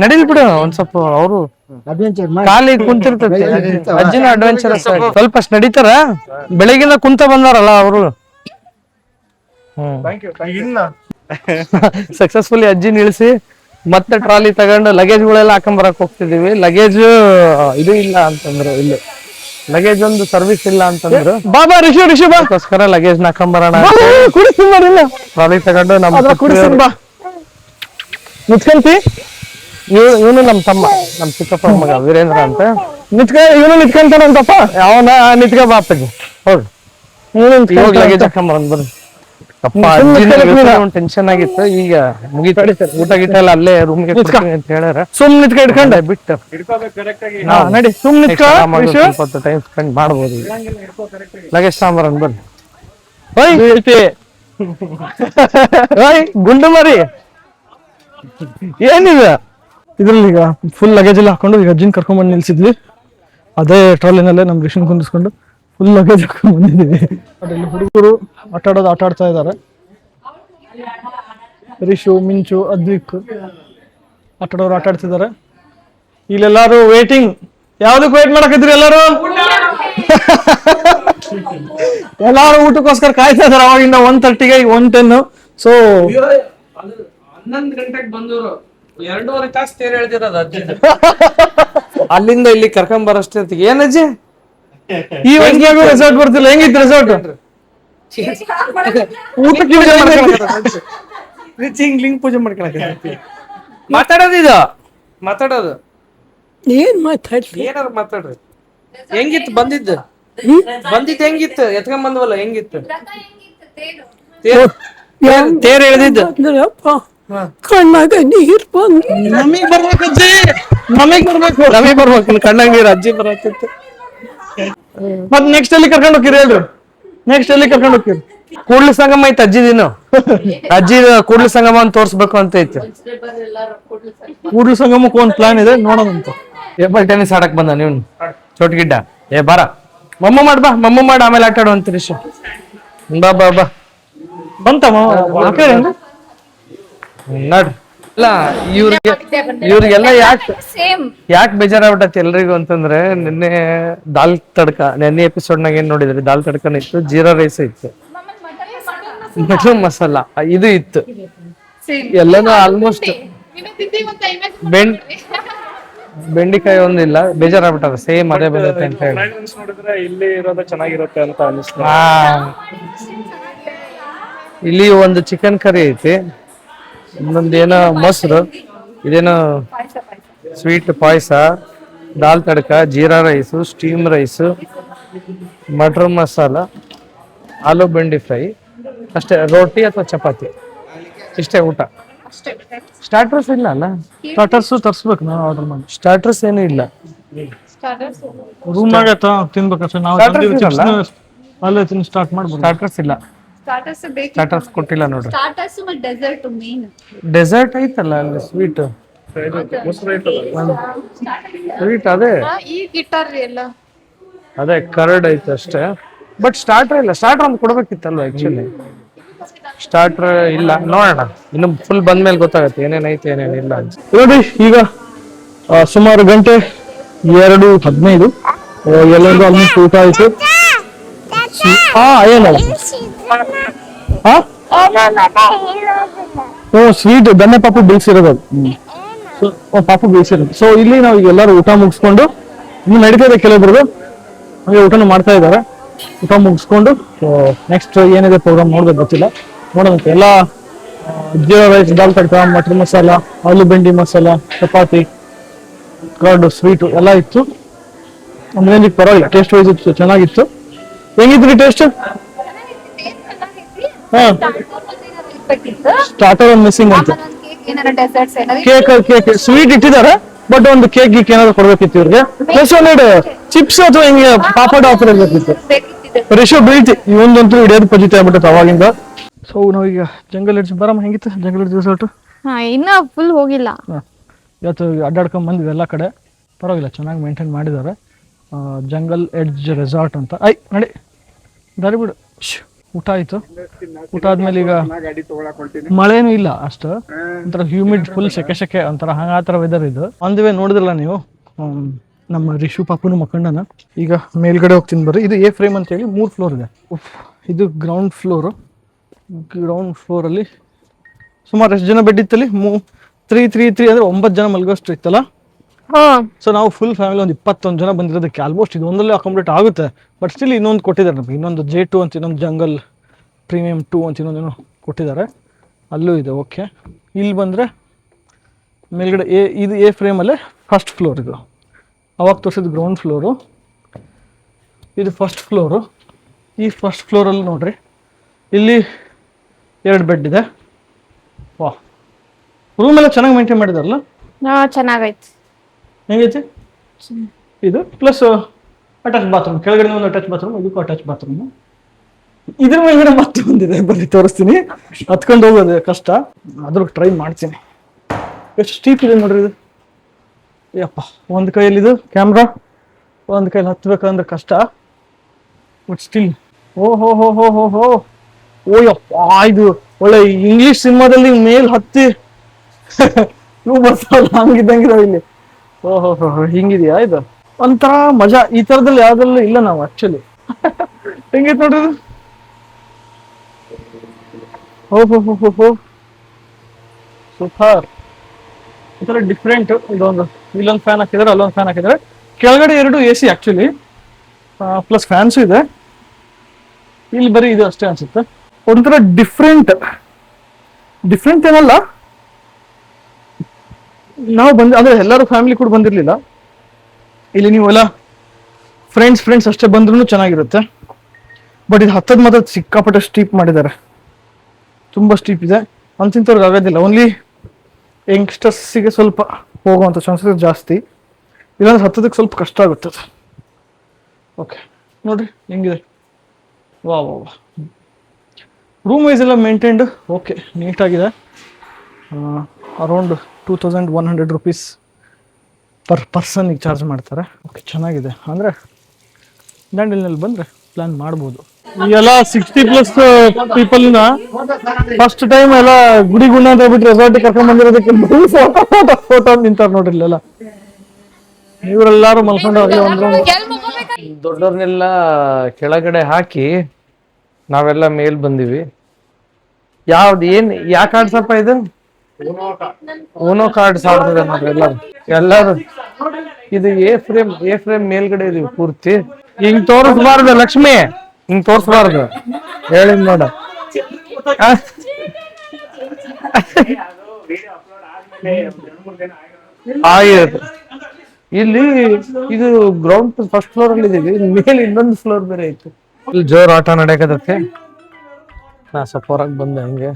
ನಡೀಲ್ ಬಿಡು ಒಂದ್ ಸ್ವಲ್ಪ. ಅವರು ಖಾಲಿ ಕುಂತಿರ್ತೈತಿ. ಅಜ್ಜಿನ ಅಡ್ವೆಂಚರ್ ಸ್ವಲ್ಪ ನಡೀತಾರ. ಬೆಳಗಿನ ಕುಂತ ಬಂದಾರಲ್ಲ ಅವರು. ಸಕ್ಸಸ್ಫುಲಿ ಅಜ್ಜಿ ನಿಲ್ಸಿ ಮತ್ತೆ ಟ್ರಾಲಿ ತಗೊಂಡು ಲಗೇಜ್ಗಳೆಲ್ಲ ಹಾಕೊಂಡ್ ಬರಕ್ ಹೋಗ್ತಿದೀವಿ. ಲಗೇಜ್ ಇದು ಇಲ್ಲ ಅಂತಂದ್ರು, ಇಲ್ಲ ಲಗೇಜ್ ಒಂದು ಸರ್ವಿಸ್ ಇಲ್ಲ ಅಂತಂದ್ರು. ಬಾಬಾ ರಿಷು ಬಾಸ್ಕರ ಲಗೇಜ್ ಹಾಕೊಂಬರೋಣ ಟ್ರಾಲಿ ತಗೊಂಡು ನಮ್ಮ ನಿತ್ಕಂತಿ. ಇವನು ನಮ್ ತಮ್ಮ, ನಮ್ ಚಿಕ್ಕಪ್ಪ ಮಗ ವೀರೇಂದ್ರ ಅಂತ. ಇವನು ನಿತ್ಕೊಂತಾನಂತಪ್ಪ. ಅವನ ನಿತ್ಕ ಬಾಪಜ್ಜಿ. ಹೌದು ಲಗೇಜ್ ಹಾಕೊಂಬರಂದ್ ಬರ್ರಿ. ಟೆನ್ಷನ್ ಆಗಿತ್ತು, ಈಗ ಮುಗಿತ ಊಟ ಗಿಟ ಎಲ್ಲ ಅಲ್ಲೇ ರೂಮ್ಗೆ ಅಂತ ಹೇಳ್ಯಾರ. ಸುಮ್ ನಿತ್ಕ ಇಟ್ಕೊಂಡೆ ಬಿಟ್ಟು ನಡಿ ಸುಮ್ ನಿತ್ಕ ಸ್ವಲ್ಪ ಟೈಮ್ ಸ್ಪೆಂಡ್ ಮಾಡ್ಬೋದು. ಲಗೇಜ್ ಸಾಂಬಾರ್ ಬರ್ರಿ. ಗುಂಡು ಮರಿ ಏನಿದೆ ಇದ್ರಲ್ಲಿ. ಈಗ ಫುಲ್ ಲಗೇಜ್ ಎಲ್ಲ ಹಾಕೊಂಡು ಈಗ ಅಜ್ಜಿನ ಕರ್ಕೊಂಡ್ಬಂದು ನಿಲ್ಸಿದ್ವಿ. ಅದೇ ಟ್ರಾಲಿನಲ್ಲೇ ನಮ್ ರಿಷನ್ ಕುಂದಿಸ್ಕೊಂಡು ಫುಲ್ ಲಗೇಜ್ ಹಾಕೊಂಡು ಬಂದಿದ್ದೀವಿ. ಅಲ್ಲಿ ಹುಡುಗರು ಆಟ ಆಡ್ತಾ ಇದ್ದಾರೆ. ರಿಷು, ಮಿಂಚು, ಅದ್ವಿಕ್ ಆಟಾಡೋರು ಆಟ ಆಡ್ತಿದ್ದಾರೆ. ಇಲ್ಲೆಲ್ಲಾರು ವೇಟಿಂಗ್. ಯಾವ್ದಕ್ ವೇಟ್ ಮಾಡಕತ್ತೀರಿ ಎಲ್ಲಾರು? ಎಲ್ಲಾರು ಊಟಕ್ಕೋಸ್ಕರ ಕಾಯ್ತಾ ಇದಾರೆ. ಅವಾಗಿಂದ 1:30ಗೆ 1:10. ಸೊ 11 ಗಂಟೆಗೆ ಬಂದವರು 2.5 ತಾಸು ತೇರು ಎಳ್ದಿರೋದು ಅಜ್ಜಿ. ಅಲ್ಲಿಂದ ಇಲ್ಲಿ ಕರ್ಕೊಂಡ್ ಬರೋಷ್ಟೇ. ಏನ್ ಅಜ್ಜಿ ಈ ವಯಸ್ಸಿನಾಗೂ ರೆಸಾರ್ಟ್ ಬರ್ತಿಲ್ಲ? ಹೆಂಗಿತ್ತು ರೆಸಾರ್ಟ್? ಊಟಕ್ಕೆ ಲಿಂಗ್ ಪೂಜೆ ಮಾಡ್ಕೊಳಕ್ಕೆ ಮಾತಾಡೋದು ಇದು ಮಾತಾಡೋದು. ಏನ್ ಮಾತಾಡ್ರಿ? ಏನಾರು ಮಾತಾಡ್ರಿ. ಹೆಂಗಿತ್ತು ಬಂದಿದ್ದು? ಹೆಂಗಿತ್ತು? ಎತ್ಕೊಂಡ್ ಬಂದ್ವಲ್ಲ ಹೆಂಗಿತ್ತು? ತೇರ್ ಎಳ್ದಿದ್ದು ಕಣ್ಣಾಗ ನೀರ್ ಬಂದು ನಮಗ್ ಬರ್ಬೇಕು ಅಜ್ಜಿ, ನಮಗ್ ಬರ್ಬೇಕು ಕಣ್ಣಾಗ ನೀರು. ಅಜ್ಜಿ ಬರತ್ತಿತ್ತು. ಮತ್ ನೆಕ್ಸ್ಟ್ ಎಲ್ಲಿ ಕರ್ಕೊಂಡು ಹೋಗಿರಿ ಹೇಳ್ರಿ? ನೆಕ್ಸ್ಟ್ ಎಲ್ಲಿ ಕರ್ಕೊಂಡು ಹೋಗಿರಿ? ಕೂಡ್ಲು ಸಂಗಮ ಐತೆ ಅಜ್ಜಿದಿನು. ಅಜ್ಜಿ ಕೂಡ್ಲು ಸಂಗಮ ಅಂತ ತೋರ್ಸ್ಬೇಕು ಅಂತ ಐತೆ. ಕೂಡ್ಲು ಸಂಗಮಕ್ಕೆ ಒಂದ್ ಪ್ಲಾನ್ ಇದೆ, ನೋಡೋದಂತ. ಟೇಬಲ್ ಟೆನ್ನಿಸ್ ಆಡಕ್ ಬಂದ ನೀವು ಚೋಟ್ ಗಿಡ್ಡ. ಬಾರ ಮಮ್ಮ ಮಾಡ್ ಆಮೇಲೆ ಆಟ ಆಡು ಅಂತೀರಿ. ಬಾ ಬಾ ಬಾ ಬಂತಮ್ಮ ನೋಡ್ರಿ. ಇಲ್ಲ ಇವ್ರಿಗೆಲ್ಲ ಯಾಕೆ ಬೇಜಾರಾಗ್ಬಿಟ್ಟತಿ ಎಲ್ರಿಗೂ ಅಂತಂದ್ರೆ, ನಿನ್ನೆ ದಾಲ್ ತಡ್ಕ, ನೆನ್ನೆ ಎಪಿಸೋಡ್ ನಾಗ ಏನ್ ನೋಡಿದ್ರಿ, ದಾಲ್ ತಡ್ಕನ ಇತ್ತು, ಜೀರಾ ರೈಸ್ ಇತ್ತು, ಮಟನ್ ಮಸಾಲ ಇದು ಇತ್ತು. ಎಲ್ಲಾನು ಆಲ್ಮೋಸ್ಟ್ ಬೆಂಡಿಕಾಯಿ ಒಂದಿಲ್ಲ. ಬೇಜಾರಾಗ್ಬಿಟ್ಟದ. ಸೇಮ್ ಅದೇ ಬಂದೈತೆ ಅಂತ ಹೇಳಿ. ನೋಡಿದ್ರೆ ಇಲ್ಲಿ ಇರೋದು ಚೆನ್ನಾಗಿರುತ್ತೆ ಅಂತ ಅನಿಸ್ತು. ಇಲ್ಲಿ ಒಂದು ಚಿಕನ್ ಕರಿ ಐತಿ, ಇನ್ನೊಂದು ಏನೋ ಮೊಸರು, ಇದೇನೋ sweet payasa, dal tadka, jeera rice, steam rice, matar masala, aloo bhindi fry ಅಷ್ಟೇ. ರೋಟಿ ಅಥವಾ ಚಪಾತಿ ಇಷ್ಟೇ ಊಟ. ಸ್ಟಾರ್ಟರ್ಸ್ ಇಲ್ಲ ಅಲ್ಲ? ಸ್ಟಾರ್ಟರ್ಸ್ ತರ್ಸ್ಬೇಕು ನಾವು ಆರ್ಡರ್ ಮಾಡಿ. ಸ್ಟಾರ್ಟರ್ಸ್ ಏನು ಇಲ್ಲ. ರೂಮ್ನಾಗ ತಿನ್ಬೇಕಷ್ಟೇ ನಾವು. ಅಲ್ಲೇ ತಿನ್ ಸ್ಟಾರ್ಟ್ ಮಾಡ್ಬೋದು. ಸ್ಟಾರ್ಟರ್ಸ್ ಇಲ್ಲ. ಸ್ಟಾರ್ಟರ್ಸ್ ಕೊಟ್ಟಿಲ್ಲ ನೋಡ್ರಿ. ಡೆಸರ್ಟ್ ಐತಲ್ಲ ಅಲ್ಲಿ, ಸ್ವೀಟ್ ಸ್ವೀಟ್ ಅದೇ ಕರ್ಡ್ ಐತೆ ಅಷ್ಟೇ. ಬಟ್ ಸ್ಟಾರ್ಟರ್ ಇಲ್ಲ. ಸ್ಟಾರ್ಟರ್ ಒಂದು ಕೊಡ್ಬೇಕಿತ್ತಲ್ವ ಆಕ್ಚುಲಿ. ಸ್ಟಾರ್ಟರ್ ಇಲ್ಲ. ನೋಡೋಣ, ಇನ್ನು ಫುಲ್ ಬಂದ್ಮೇಲೆ ಗೊತ್ತಾಗತ್ತೆ ಏನೇನೈತೆ ಏನೇನಿಲ್ಲ ಅಂತ. ನೋಡಿ ಈಗ ಸುಮಾರು ಗಂಟೆ 2:15. ಎಲ್ಲರಿಗೂ ಆಲ್ಮೋಸ್ಟ್ ಊಟ ಆಯ್ತು. ಏನಲ್ಲ ಸ್ವೀಟ್ ದನ್ನೆ ಪಾಪು ಬೇಯಿಸಿರೋದು. ಪಾಪು ಬೇಯಿಸಿರೋದು. ಸೊ ಇಲ್ಲಿ ನಾವು ಈಗ ಎಲ್ಲರೂ ಊಟ ಮುಗಿಸ್ಕೊಂಡು, ಇನ್ನು ನಡೀತಾ ಇದೆ ಕೆಲವೊಬ್ರದ್ದು, ಹಾಗೆ ಊಟನೂ ಮಾಡ್ತಾ ಇದ್ದಾರೆ. ಊಟ ಮುಗಿಸ್ಕೊಂಡು ನೆಕ್ಸ್ಟ್ ಏನಿದೆ ಪ್ರೋಗ್ರಾಮ್ ನೋಡ್ಬೇಕು, ಗೊತ್ತಿಲ್ಲ, ನೋಡೋದಂತೆ. ಎಲ್ಲ ಜೀರಾ ರೈಸ್, ದಾಲ್ ತಡ್ಕ, ಮಟರ್ ಮಸಾಲ, ಆಲೂ ಬೆಂಡಿ ಮಸಾಲ, ಚಪಾತಿ, ಕರ್ಡ್, ಸ್ವೀಟು ಎಲ್ಲ ಇತ್ತು. ಒಂದು ರೇಂಜಿಗೆ ಪರವಾಗಿಲ್ಲ, ಟೇಸ್ಟ್ ವೈಸ್ ಇತ್ತು, ಚೆನ್ನಾಗಿತ್ತು. ಹೆಂಗಿದ್ರಿ ಟೇಸ್ಟ್? ಸ್ಟಾರ್ಟರ್ ಒಂದು ಮಿಸ್ಸಿಂಗ್ ಅಂತ. ಕೇಕ್ ಸ್ವೀಟ್ ಇಟ್ಟಿದ್ದಾರೆ, ಬಟ್ ಒಂದು ಕೇಕ್ ಗೀಕ್ ಏನಾದ್ರು ಕೊಡ್ಬೇಕಿತ್ತು ಇವ್ರಿಗೆ. ಪ್ಲಸ್ ಒಂದೆರಡು ಚಿಪ್ಸ್ ಅಥವಾ ಹಿಂಗೆ ಪಾಪಡ್ ಆಫರ್ ಇರ್ಬೇಕಿತ್ತು. ರಿಷು ಬೀಳ್ತಿ ಇವೊಂದಂತೂ ಹಿಡಿಯೋದು ಪಜಿತ ಆಗ್ಬಿಟ್ಟೆ ಅವಾಗಿಂದ. ಸೊ ನಾವೀಗ ಜಂಗಲ್ ಎಡ್ಜ್ ಬರಮ್ಮ. ಹೆಂಗಿತ್ತು ಜಂಗಲ್ ಎಡ್ಜ್ ರೆಸಾರ್ಟ್? ಇನ್ನ ಫುಲ್ ಹೋಗಿಲ್ಲ. ಇವತ್ತು ಅಡ್ಡಾಡ್ಕೊಂಡ್ ಬಂದ್ವಿ ಎಲ್ಲ ಕಡೆ. ಪರವಾಗಿಲ್ಲ, ಚೆನ್ನಾಗಿ ಮೇಂಟೈನ್ ಮಾಡಿದ್ದಾರೆ. ಜಂಗಲ್ ಎಡ್ಜ್ ರೆಸಾರ್ಟ್ ಅಂತ. ನಡಿ ದಾರಿ ಬಿಡು. ಊಟ ಆಯ್ತು. ಊಟ ಆದ್ಮೇಲೆ ಈಗ ಮಳೆನೂ ಇಲ್ಲ ಅಷ್ಟು, ಒಂಥರ ಹ್ಯೂಮಿಡ್, ಫುಲ್ ಸೆಕೆ ಒಂಥರ ಆ ಥರ ವೆದರ್ ಇದು. ಆನ್ ದಿ ವೇ ನೋಡಿದ್ರಲ್ಲ ನೀವು, ನಮ್ಮ ರಿಷು ಪಾಪುನು ಮಕ್ಕಂಡನ. ಈಗ ಮೇಲ್ಗಡೆ ಹೋಗ್ತೀನಿ ಬರ್ರಿ. ಇದು ಎ ಫ್ರೇಮ್ ಅಂತ ಹೇಳಿ 3 ಫ್ಲೋರ್ ಇದೆ. ಇದು ಗ್ರೌಂಡ್ ಫ್ಲೋರು. ಗ್ರೌಂಡ್ ಫ್ಲೋರಲ್ಲಿ ಸುಮಾರು ಎಷ್ಟು ಜನ ಬೆಡ್ ಇತ್ತಲ್ಲಿ? 3 ಅಂದ್ರೆ 9 ಜನ ಮಲ್ಗೋಷ್ಟು ಇತ್ತಲ್ಲ. ಸೊ ನಾವು ಫುಲ್ ಫ್ಯಾಮಿಲಿ ಒಂದು 21 ಜನ ಬಂದಿರೋದಕ್ಕೆ ಆಲ್ಮೋಸ್ಟ್ ಇದು ಒಂದಲ್ಲೇ ಅಕಾಮಿಡೇಟ್ ಆಗುತ್ತೆ. ಬಟ್ ಸ್ಟಿಲ್ ಇನ್ನೊಂದು ಕೊಟ್ಟಿದ್ದಾರೆ ನಮಗೆ, ಇನ್ನೊಂದು J2 ಅಂತ, ಇನ್ನೊಂದು ಜಂಗಲ್ ಪ್ರೀಮಿಯಂ 2 ಅಂತ ಇನ್ನೊಂದೇನೋ ಕೊಟ್ಟಿದ್ದಾರೆ, ಅಲ್ಲೂ ಇದೆ. ಓಕೆ, ಇಲ್ಲಿ ಬಂದರೆ ಮೇಲ್ಗಡೆ ಇದು ಎ ಫ್ರೇಮಲ್ಲೇ ಫಸ್ಟ್ ಫ್ಲೋರ್. ಇದು ಅವಾಗ ತೋರಿಸಿದ್ದು ಗ್ರೌಂಡ್ ಫ್ಲೋರು, ಇದು ಫಸ್ಟ್ ಫ್ಲೋರು. ಈ ಫಸ್ಟ್ ಫ್ಲೋರಲ್ಲಿ ನೋಡ್ರಿ, ಇಲ್ಲಿ 2 ಬೆಡ್ ಇದೆ. ವಾ, ರೂಮ್ ಎಲ್ಲ ಚೆನ್ನಾಗಿ ಮೇಂಟೈನ್ ಮಾಡಿದಾರಲ್ಲ. ಚೆನ್ನಾಗೈತಿ. ಹೆಂಗೈತಿ ಇದು? ಪ್ಲಸ್ ಅಟ್ಯಾಚ್ ಬಾತ್ರೂಮ್, ಕೆಳಗಡೆ ಒಂದು ಅಟ್ಯಾಚ್ ಬಾತ್ರೂಮ್, ಇದಕ್ಕೂ ಅಟ್ಯಾಚ್ ಬಾತ್ರೂಮ್. ಇದ್ರ ಮೇಲ್ಗಡೆ ಮತ್ತೆ ಬಂದಿದೆ, ಬರೀ ತೋರಿಸ್ತೀನಿ. ಹತ್ಕೊಂಡು ಹೋಗೋದು ಕಷ್ಟ, ಆದ್ರೂ ಟ್ರೈ ಮಾಡ್ತೀನಿ. ಎಷ್ಟು ಸ್ಟೀಪ್ ಇದೆ ನೋಡ್ರಿ ಇದು. ಯಪ್ಪ, ಒಂದು ಕೈಯಲ್ಲಿ ಇದು ಕ್ಯಾಮ್ರಾ, ಒಂದು ಕೈಯಲ್ಲಿ ಹತ್ಬೇಕಂದ್ರೆ ಕಷ್ಟ. ಬಟ್ ಸ್ಟಿಲ್ ಓ ಯಪ್ಪ, ಇದು ಒಳ್ಳೆ ಇಂಗ್ಲಿಷ್ ಸಿನಿಮಾದಲ್ಲಿ ಮೇಲ್ ಹತ್ತಿ ಇವು ಬರ್ತಾವಲ್ಲ ಹಂಗಿದ್ದಂಗಿದಾವ ಇಲ್ಲಿ. ಓಹೋ ಹಿಂಗಿದ್ಯಾ ಇದು? ಒಂಥರ ಮಜಾ. ಈ ತರದಲ್ಲಿ ಯಾವ್ದಲ್ಲೂ ಇಲ್ಲ ನಾವು ಆಕ್ಚುಲಿ. ಹೆಂಗೈತೆ ನೋಡ್ರಿ ಇದು. ಓಹೋ ಸೂಪರ್. ಈ ತರ ಡಿಫ್ರೆಂಟ್. ಇದೊಂದು ಇಲ್ಲೊಂದು ಫ್ಯಾನ್ ಹಾಕಿದ್ದಾರೆ, ಅಲ್ಲೊಂದು ಫ್ಯಾನ್ ಹಾಕಿದ್ದಾರೆ. ಕೆಳಗಡೆ 2 AC ಆಕ್ಚುಲಿ, ಪ್ಲಸ್ ಫ್ಯಾನ್ಸು ಇದೆ. ಇಲ್ಲಿ ಬರೀ ಇದು ಅಷ್ಟೇ ಅನ್ಸುತ್ತೆ. ಒಂಥರ ಡಿಫ್ರೆಂಟ್ ಏನಲ್ಲ, ನಾವು ಅಂದ್ರೆ ಎಲ್ಲರೂ ಫ್ಯಾಮಿಲಿ ಕೂಡ ಬಂದಿರ್ಲಿಲ್ಲ. ಇಲ್ಲಿ ನೀವೆಲ್ಲ ಫ್ರೆಂಡ್ಸ್ ಅಷ್ಟೇ ಬಂದ್ರೂ ಚೆನ್ನಾಗಿರುತ್ತೆ. ಬಟ್ ಇದು ಹತ್ತದ ಮಾತ್ರ ಸಿಕ್ಕಾಪಟ್ಟೆ ಸ್ಟೀಪ್ ಮಾಡಿದ್ದಾರೆ, ತುಂಬಾ ಸ್ಟೀಪ್ ಇದೆ. ಅಂತಿಂತವ್ರಿಗೆ ಆಗೋದಿಲ್ಲ, ಓನ್ಲಿ ಯಂಗ್ಸ್ಟರ್ಸಿಗೆ ಸ್ವಲ್ಪ ಹೋಗುವಂಥ ಚಾನ್ಸಸ್ ಜಾಸ್ತಿ. ಇಲ್ಲಾಂದ್ರೆ ಹತ್ತದಕ್ಕೆ ಸ್ವಲ್ಪ ಕಷ್ಟ ಆಗುತ್ತದೆ. ಓಕೆ ನೋಡ್ರಿ ಹೆಂಗಿದೆ. ವಾ ರೂಮ್ ವೈಸ್ ಎಲ್ಲ ಮೇಂಟೈನ್ಡ್ ಓಕೆ, ನೀಟಾಗಿದೆ. ಅರೌಂಡ್ 2100 rupees ಪರ್ ಪರ್ಸನ್ಗೆ ಚಾರ್ಜ್ ಮಾಡ್ತಾರೆ. ಓಕೆ, ಚೆನ್ನಾಗಿದೆ. ಅಂದರೆ ದಾಂಡೇಲಿನಲ್ಲಿ ಬಂದರೆ ಪ್ಲ್ಯಾನ್ ಮಾಡ್ಬೋದು. ಈಗೆಲ್ಲ 60+ ಪೀಪಲ್ನ ಫಸ್ಟ್ ಟೈಮ್ ಎಲ್ಲ ಗುಡಿ ಗುಣ ಅಂತ ಹೇಳ್ಬಿಟ್ಟು ರೆಸಾರ್ಟ್ ಕರ್ಕೊಂಡ್ ಬಂದಿರೋದಕ್ಕೆ ಫೋಟೋ ನಿಂತಾರೆ ನೋಡ್ರಿ ಇಲ್ಲೆಲ್ಲ. ಇವರೆಲ್ಲಾರು ಮಲ್ಕೊಂಡು ದೊಡ್ಡವ್ರನ್ನೆಲ್ಲ ಕೆಳಗಡೆ ಹಾಕಿ ನಾವೆಲ್ಲ ಮೇಲ್ ಬಂದಿವಿ. ಯಾಕೆ ಕಾರ್ಡ್ಸಪ್ಪ ಇದು? ಓನೋ ಕಾರ್ಡ್ಸ್ ಆಡ್ತದೆ ನೋಡ್ರಿ ಎಲ್ಲಾರು. ಇದು ಎ ಫ್ರೇಮ್ ಮೇಲ್ಗಡೆ ಇದೀವಿ ಪೂರ್ತಿ. ಹಿಂಗ್ ತೋರಿಸ್ಬಾರ್ದು ಲಕ್ಷ್ಮಿ, ಹಿಂಗ್ ತೋರಿಸ್ಬಾರ್ದು ಹೇಳಿದ್ ನೋಡ. ಆಯ್ತು, ಇಲ್ಲಿ ಇದು ಗ್ರೌಂಡ್ ಫಸ್ಟ್ ಫ್ಲೋರ್ ಅಲ್ಲಿ ಇದೀವಿ, ಮೇಲೆ ಇನ್ನೊಂದು ಫ್ಲೋರ್ ಬೇರೆ ಐತಿ. ಇಲ್ಲಿ ಜೋರ್ ಆಟ ನಡೆಯಕತ್ತೈತಿ. ನಾ ಸ್ವಲ್ಪ ಹೊರಗೆ ಬಂದೆ ಹಂಗೆ.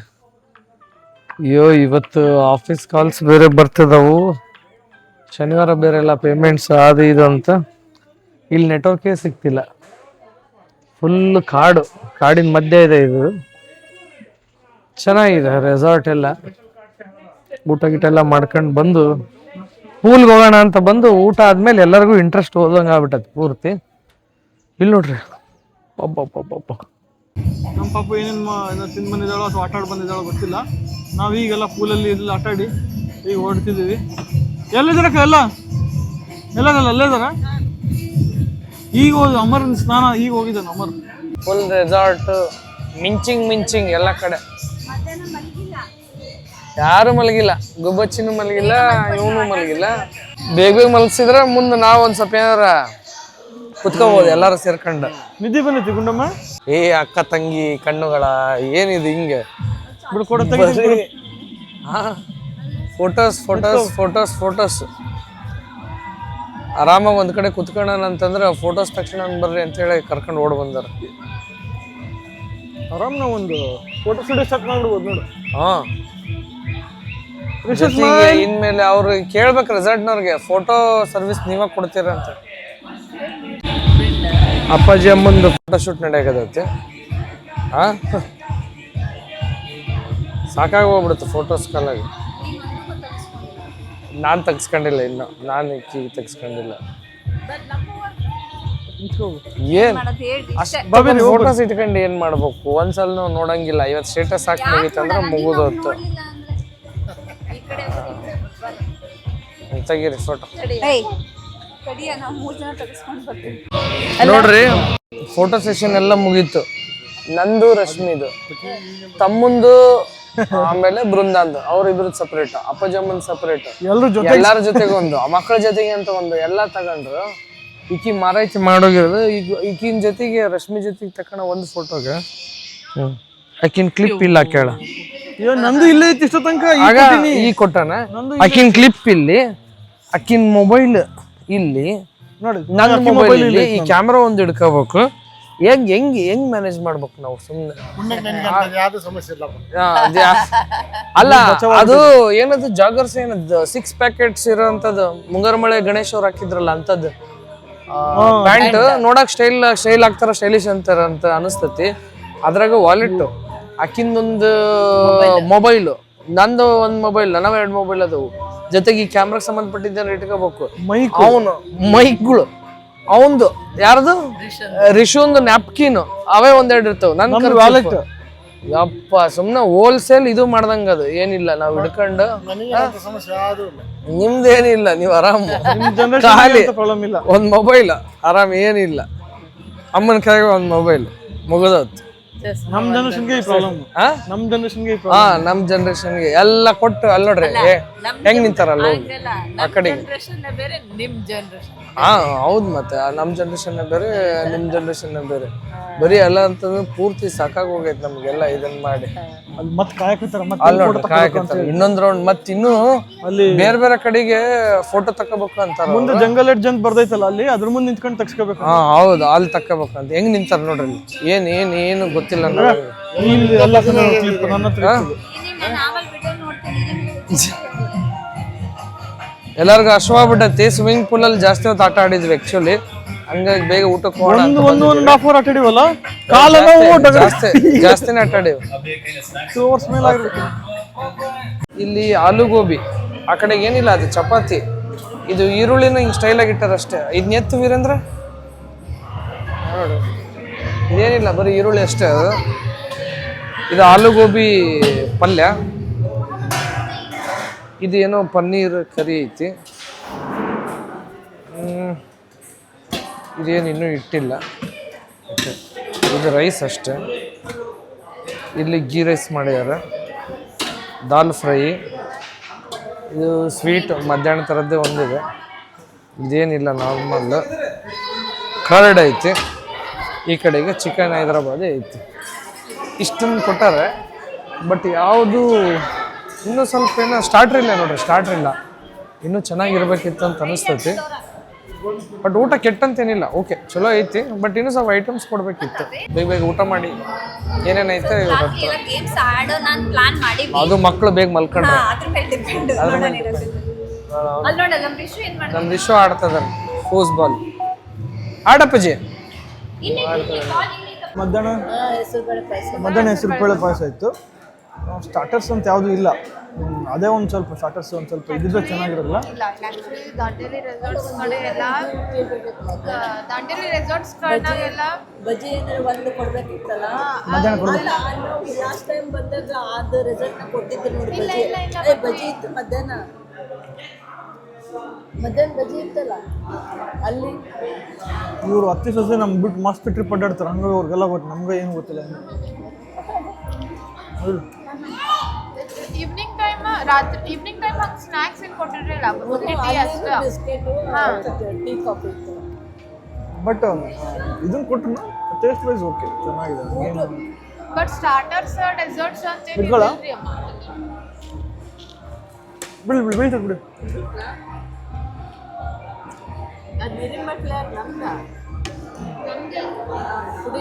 ಅಯ್ಯೋ, ಇವತ್ತು ಆಫೀಸ್ ಕಾಲ್ಸ್ ಬೇರೆ ಬರ್ತದವು. ಶನಿವಾರ ಬೇರೆ ಎಲ್ಲ ಪೇಮೆಂಟ್ಸ್ ಅದು ಇದು ಅಂತ. ಇಲ್ಲಿ ನೆಟ್ವರ್ಕೇ ಸಿಗ್ತಿಲ್ಲ. ಫುಲ್ ಕಾಡಿನ ಮಧ್ಯೆ ಇದೆ ಇದು. ಚೆನ್ನಾಗಿದೆ ರೆಸಾರ್ಟ್ ಎಲ್ಲ. ಊಟ ಗೀಟ ಎಲ್ಲ ಮಾಡ್ಕೊಂಡು ಬಂದು ಪೂಲ್ಗೆ ಹೋಗೋಣ ಅಂತ ಬಂದು ಊಟ ಆದ್ಮೇಲೆ ಎಲ್ಲರಿಗೂ ಇಂಟ್ರೆಸ್ಟ್ ಹೋದಂಗೆ ಆಗ್ಬಿಟ್ಟೈತಿ ಪೂರ್ತಿ. ಇಲ್ಲಿ ನೋಡ್ರಿ, ಒಬ್ಬ ನಮ್ಮ ಪಾಪು ಏನೇನು ತಿಂದು ಬಂದಿದ್ದಾಳೋ ಅಥವಾ ಆಟ ಆಡಿ ಬಂದಿದ್ದಾಳೋ ಗೊತ್ತಿಲ್ಲ. ನಾವು ಈಗೆಲ್ಲ ಪೂಲಲ್ಲಿ ಇಲ್ಲಿ ಆಟಾಡಿ ಈಗ ಹೊಡ್ತಿದ್ದೀವಿ. ಎಲ್ಲಿದ್ದಾರಕ್ಕ? ಎಲ್ಲದಲ್ಲ ಅಲ್ಲೇ ಇದಾರ. ಈಗ ಹೋದ ಅಮರ್ ಸ್ನಾನ ಈಗ ಹೋಗಿದ್ದಾನೆ ಅಮರ್. ಫುಲ್ ರೆಸಾರ್ಟ್ ಮಿಂಚಿಂಗ್ ಎಲ್ಲ ಕಡೆ. ಯಾರು ಮಲಗಿಲ್ಲ, ಗುಬ್ಬಚ್ಚಿನೂ ಮಲಗಿಲ್ಲ, ಇವನು ಮಲಗಿಲ್ಲ. ಬೇಗ ಮಲಗಿಸಿದ್ರೆ ಮುಂದೆ ನಾವು ಒಂದ್ ಸ್ವಲ್ಪ ಏನಾರ ಕುತ್ಕೋಬಹುದು ಎಲ್ಲಾರು ಸೇರ್ಕೊಂಡು. ನಿದ್ದೆ ಬಂದೈತಿ ಗುಂಡಮ್ಮ? ಅಕ್ಕ ತಂಗಿ ಕಣ್ಣುಗಳ ಏನಿದೆ ಹಿಂಗೆ ಬಿಡ್ಕೊಡ. ಫೋಟೋಸ್ ಆರಾಮಾಗಿ ಒಂದ್ ಕಡೆ ಕುತ್ಕೊಳ್ಳೋಣ ಅಂತಂದ್ರೆ ಫೋಟೋಸ್ ತಕ್ಷಣ ಬರ್ರಿ ಅಂತ ಹೇಳಿ ಕರ್ಕೊಂಡು ಓಡ್ ಬಂದಾರ. ಆರಾಮ್ ನಾವು ಒಂದು ಫೋಟೋ ಸ್ಟುಡಿಯೋ ಸ್ಟಾರ್ಟ್ ಮಾಡ್ಬಿಡ್ಬೋದು ನೋಡು. ಇನ್ಮೇಲೆ ಅವ್ರು ಕೇಳ್ಬೇಕು ರೆಸಾರ್ಟ್ನವ್ರಿಗೆ, ಫೋಟೋ ಸರ್ವಿಸ್ ನೀವ ಕೊಡ್ತೀರ ಅಂತ. ಅಪ್ಪಾಜಿ ಅಮ್ಮಂದು ಫೋಟೋ ಶೂಟ್ ನಡೆಯಕತ್ತೈತಿ. ಸಾಕಾಗಿ ಹೋಗ್ಬಿಡುತ್ತೆ ಫೋಟೋಸ್ ಕಾಲಾಗಿ. ನಾನು ತೆಗ್ಸ್ಕೊಂಡಿಲ್ಲ ಇನ್ನು, ನಾನು ಈಗ ತೆಗ್ಸ್ಕೊಂಡಿಲ್ಲ. ಏನ್ ಫೋಟೋಸ್ ಇಟ್ಕೊಂಡು ಏನ್ ಮಾಡ್ಬೇಕು? ಒಂದ್ಸಲ ನೋಡಂಗಿಲ್ಲ. ಇವತ್ತು ಸ್ಟೇಟಸ್ ಹಾಕಿ ಮುಗೀತಂದ್ರೆ ಮುಗಿದೋತ್ತು. ತೆಗೀರಿ ಫೋಟೋ. ನೋಡ್ರಿ, ಫೋಟೋ ಸೆಷನ್ ಎಲ್ಲ ಮುಗೀತು. ನಂದು ರಶ್ಮಿದು, ತಮ್ಮಂದು, ಆಮೇಲೆ ಬೃಂದಾಂದು. ಅವ್ರಿಬ್ರದ್ದು ಸಪರೇಟ್, ಅಪ್ಪಜಮ್ಮನ್ ಸಪರೇಟ್, ಎಲ್ಲಾರ ಜೊತೆಗೆ ಒಂದು, ಮಕ್ಕಳ ಜೊತೆಗೆ ಅಂತ ಒಂದು, ಎಲ್ಲ ತಗೊಂಡ್ರು. ಈಕಿ ಮಾರಾಯ್ತಿ ಮಾಡೋಗಿರೋದು. ಈಗ ಈಕಿನ ಜೊತೆಗೆ ರಶ್ಮಿ ಜೊತೆಗೆ ತಕೊಂಡ ಒಂದು ಫೋಟೋಗೆ ಆಕಿನ ಕ್ಲಿಪ್ ಇಲ್ಲ ಕೇಳ. ನಂದು ಇಲ್ಲೇ ಐತಿ ಇಷ್ಟ ತನಕ. ಈಗ ಕೊಟ್ಟಾನ ಆಕಿನ ಕ್ಲಿಪ್ ಇಲ್ಲಿ, ಆಕಿನ ಮೊಬೈಲ್ ಇಲ್ಲಿ, ನೋಡಿ ನನ್ನ ಮೊಬೈಲ್ ಇಲ್ಲಿ. ಈ ಕ್ಯಾಮ್ರಾ ಒಂದು ಹಿಡ್ಕೋಬೇಕು, ಹೆಂಗ್ ಮ್ಯಾನೇಜ್ ಮಾಡ್ಬೇಕು ನಾವು ಸುಮ್ಮನೆ ಯಾವ್ದು ಸಮಸ್ಯೆ ಇಲ್ಲ ಅಲ್ಲ ಅದು ಏನದು ಜಾಗರ್ಸ್ ಏನದು 6 ಪ್ಯಾಕೆಟ್ಸ್ ಇರೋಂಥದ್ದು ಮುಂಗಾರು ಮಳೆ ಗಣೇಶ್ ಅವ್ರು ಹಾಕಿದ್ರಲ್ಲ ಅಂತದ್ದು ಪ್ಯಾಂಟ್ ನೋಡಕ್ ಸ್ಟೈಲ್ ಆಗ್ತಾರ ಸ್ಟೈಲಿಶ್ ಅಂತಾರ ಅಂತ ಅನಿಸ್ತತಿ. ಅದ್ರಾಗ ವಾಲೆಟ್ ಆಕಿಂದೊಂದು ಮೊಬೈಲ್, ನಂದು ಒಂದ್ ಮೊಬೈಲ್, ನಾವ್ 2 ಮೊಬೈಲ್ ಅದಾವು. ಜೊತೆಗೆ ಈ ಕ್ಯಾಮ್ರಾಗ್ ಸಂಬಂಧಪಟ್ಟಿದ್ದ ಇಟ್ಕೋಬೇಕು. ಅವನು ಮೈಕ್ಗಳು ಅವಂದು ಯಾರ್ದು ರಿಶುಂದು ನ್ಯಾಪ್ಕಿನ್ ಅವೇ 1-2 ಇರ್ತಾವ. ನನ್ ವಾಲೆಟ್ ಯಪ್ಪ ಸುಮ್ನೆ ಹೋಲ್ಸೇಲ್ ಇದು ಮಾಡ್ದಂಗ ಅದು ಏನಿಲ್ಲ ನಾವ್ ಹಿಡ್ಕೊಂಡು ನಿಮ್ದೇನಿಲ್ಲ ನೀವ್ ಆರಾಮ್ ಖಾಲಿ ಒಂದ್ ಮೊಬೈಲ್ ಆರಾಮ್ ಏನಿಲ್ಲ. ಅಮ್ಮನ ಕೈಗೆ ಒಂದ್ ಮೊಬೈಲ್ ಮುಗಿದೋತ್. ನಮ್ ಜನರೇಷನ್ಗೆ ಈ ಪ್ರಾಬ್ಲಮ್. ನಮ್ ಜನರೇಷನ್ಗೆ ಎಲ್ಲ ಕೊಟ್ಟು ಅಲ್ಲಿ ನೋಡ್ರಿ ಹೆಂಗ್ ನಿಂತಾರಲ್ಲ ಆ ಕಡೆಗೆ. ಹೌದ್ ಮತ್ತೆ ನಮ್ ಜನರೇಷನ್ ಬೇರೆ ನಿಮ್ ಜನರೇಷನ್ ಬೇರೆ. ಬರೀ ಎಲ್ಲ ಅಂತಂದ್ರೆ ಪೂರ್ತಿ ಸಾಕಾಗಿ ಹೋಗೈತೆ ನಮ್ಗೆಲ್ಲ ಇದನ್ನ ಮಾಡಿ. ಇನ್ನೊಂದ್ ರೌಂಡ್ ಮತ್ ಇನ್ನು ಅಲ್ಲಿ ಬೇರೆ ಕಡೆಗೆ ಫೋಟೋ ತಕೋಬೇಕು ಅಂತಾರ. ಮುಂದೆ ಜಂಗಲ್ ಎಡ್ಜ್ ಅಂತ ಬರ್ದೈತಲ್ಲ ಅಲ್ಲಿ ಅದ್ರ ಮುಂದೆ ನಿಂತ್ಕೊಂಡು ತಗ್ಸ್ಕೋಬೇಕು. ಹೌದು ಅಲ್ಲಿ ತಕೋಬೇಕಂತ ಹೆಂಗ್ ನಿಂತಾರ ನೋಡ್ರಿ. ಏನು ಗೊತ್ತಿಲ್ಲ ಎಲ್ಲರಿಗೂ ಹಶ್ವಾಗ್ಬಿಟ್ಟೈತಿ. ಸ್ವಿಮ್ಮಿಂಗ್ ಪೂಲ್ ಅಲ್ಲಿ ಜಾಸ್ತಿ ಹೊತ್ತು ಆಟ ಆಡಿದ್ವಿ ಆಕ್ಚುಲಿ, ಹಂಗಾಗಿ ಬೇಗ ಊಟಕ್ಕೆ ಜಾಸ್ತಿನೇ ಆಟ ಆಡಿವಿ. ಇಲ್ಲಿ ಆಲೂ ಗೋಬಿ, ಆ ಕಡೆ ಏನಿಲ್ಲ ಅದು ಚಪಾತಿ, ಇದು ಈರುಳ್ಳಿನ ಹಿಂಗ್ ಸ್ಟೈಲ್ ಆಗಿ ಇಟ್ಟಾರಷ್ಟೇ. ಇದ್ನ ಎತ್ತು ವೀರೇಂದ್ರ ನೋಡು, ಇದೇನಿಲ್ಲ ಬರೀ ಈರುಳ್ಳಿ ಅಷ್ಟೇ. ಅದು ಇದು ಆಲೂ ಗೋಬಿ ಪಲ್ಯ, ಇದು ಏನೋ ಪನ್ನೀರ್ ಕರಿ ಐತಿ. ಇದೇನು ಇನ್ನೂ ಇಟ್ಟಿಲ್ಲ. ಇದು ರೈಸ್ ಅಷ್ಟೇ. ಇಲ್ಲಿ ಗೀ ರೈಸ್ ಮಾಡಿದ್ದಾರೆ, ದಾಲ್ ಫ್ರೈ, ಇದು ಸ್ವೀಟ್ ಮಧ್ಯಾಹ್ನ ಥರದ್ದೇ ಒಂದಿದೆ. ಇದೇನಿಲ್ಲ ನಾರ್ಮಲ್. ಕರ್ಡ್ ಐತಿ, ಈ ಕಡೆಗೆ ಚಿಕನ್ ಹೈದ್ರಾಬಾದಿ ಐತಿ. ಇಷ್ಟನ್ನು ಕೊಟ್ಟಾರೆ. ಬಟ್ ಯಾವುದು ಇನ್ನೂ ಸ್ವಲ್ಪ ಏನೋ ಸ್ಟಾರ್ಟ್ರ್ ಇಲ್ಲ ನೋಡ್ರಿ, ಸ್ಟಾರ್ಟ್ರ್ ಇಲ್ಲ. ಇನ್ನೂ ಚೆನ್ನಾಗಿರ್ಬೇಕಿತ್ತು ಅಂತ ಅನಿಸ್ತೈತಿ. ಬಟ್ ಊಟ ಕೆಟ್ಟಂತೇನಿಲ್ಲ, ಓಕೆ ಚಲೋ ಐತಿ. ಬಟ್ ಇನ್ನೂ ಸ್ವಲ್ಪ ಐಟಮ್ಸ್ ಕೊಡ್ಬೇಕಿತ್ತು. ಬೇಗ ಊಟ ಮಾಡಿ ಏನೇನೈತೆ ಅದು ಮಕ್ಕಳು ಬೇಗ ಮಲ್ಕೊಂಡ್ರೆ. ನಮ್ಮ ರಿಶು ಆಡ್ತದ ಫೂಸ್ಬಾಲ್. ಆಡಪ್ಪಜಿ ಮಧ್ಯಾಹ್ನ ಹೆಸರು ಬೇಳೆ ಪಾಯಸ ಇತ್ತು. ಸ್ಟಾರ್ಟರ್ಸ್ ಅಂತ ಯಾವುದೂ ಇಲ್ಲ. ಅದೇ ಒಂದು ಸ್ವಲ್ಪ ಸ್ಟಾರ್ಟರ್ಸ್ ಒಂದು ಸ್ವಲ್ಪ ಇದ್ದಿದ್ರೆ ಚೆನ್ನಾಗಿರಲ್ಲ. ದಾಂಡೇಲಿ ರೆಸಾರ್ಟ್ಸ್ ಕಡೆಗೆಲ್ಲ ಬಜ್ಜಿ ಏನಾದ್ರು ಒಂದು ಕೊಡ್ಬೇಕಿತ್ತಲ್ಲ. ಲಾಸ್ಟ್ ಟೈಮ್ ಬಂದಾಗ ಅದು ರೆಸಾರ್ಟ್ನ ಕೊಟ್ಟಿದ್ರು ನೋಡಿ. ಬಜ್ಜಿ ಇತ್ತು ಮಧ್ಯಾಹ್ನ ಬಜ್ಜಿ ಇತ್ತಲ್ಲ ಅಲ್ಲಿ. ಇವರು ಹತ್ತಿ ಸೊಸೆ ನಮ್ಗೆ ಬಿಟ್ಟು ಮಸ್ತ್ ಟ್ರಿಪ್ ಅಡ್ಡಾಡ್ತಾರೆ. ಹಂಗೆ ಅವ್ರಿಗೆಲ್ಲ ಗೊತ್ತು, ನಮ್ಗೆ ಏನು ಗೊತ್ತಿಲ್ಲ. ಈವ್ನಿಂಗ್ ಟೈಮ್ ಹಂಗೆ ಸ್ನ್ಯಾಕ್ಸ್ ಏನು ಕೊಟ್ಟಿರಲಿಲ್ಲ, ಟೀ ಕಾಫಿ ಇತ್ತು. ಬಟ್ ಇದನ್ನು ಕೊಟ್ಟರು ಟೇಸ್ಟ್ ವೈಸ್ ಓಕೆ ಚೆನ್ನಾಗಿದೆ. ಬಟ್ ಸ್ಟಾರ್ಟರ್ಸ್ ಡೆಸರ್ಟ್ಸ್ ಅಂತ ಬಿಡು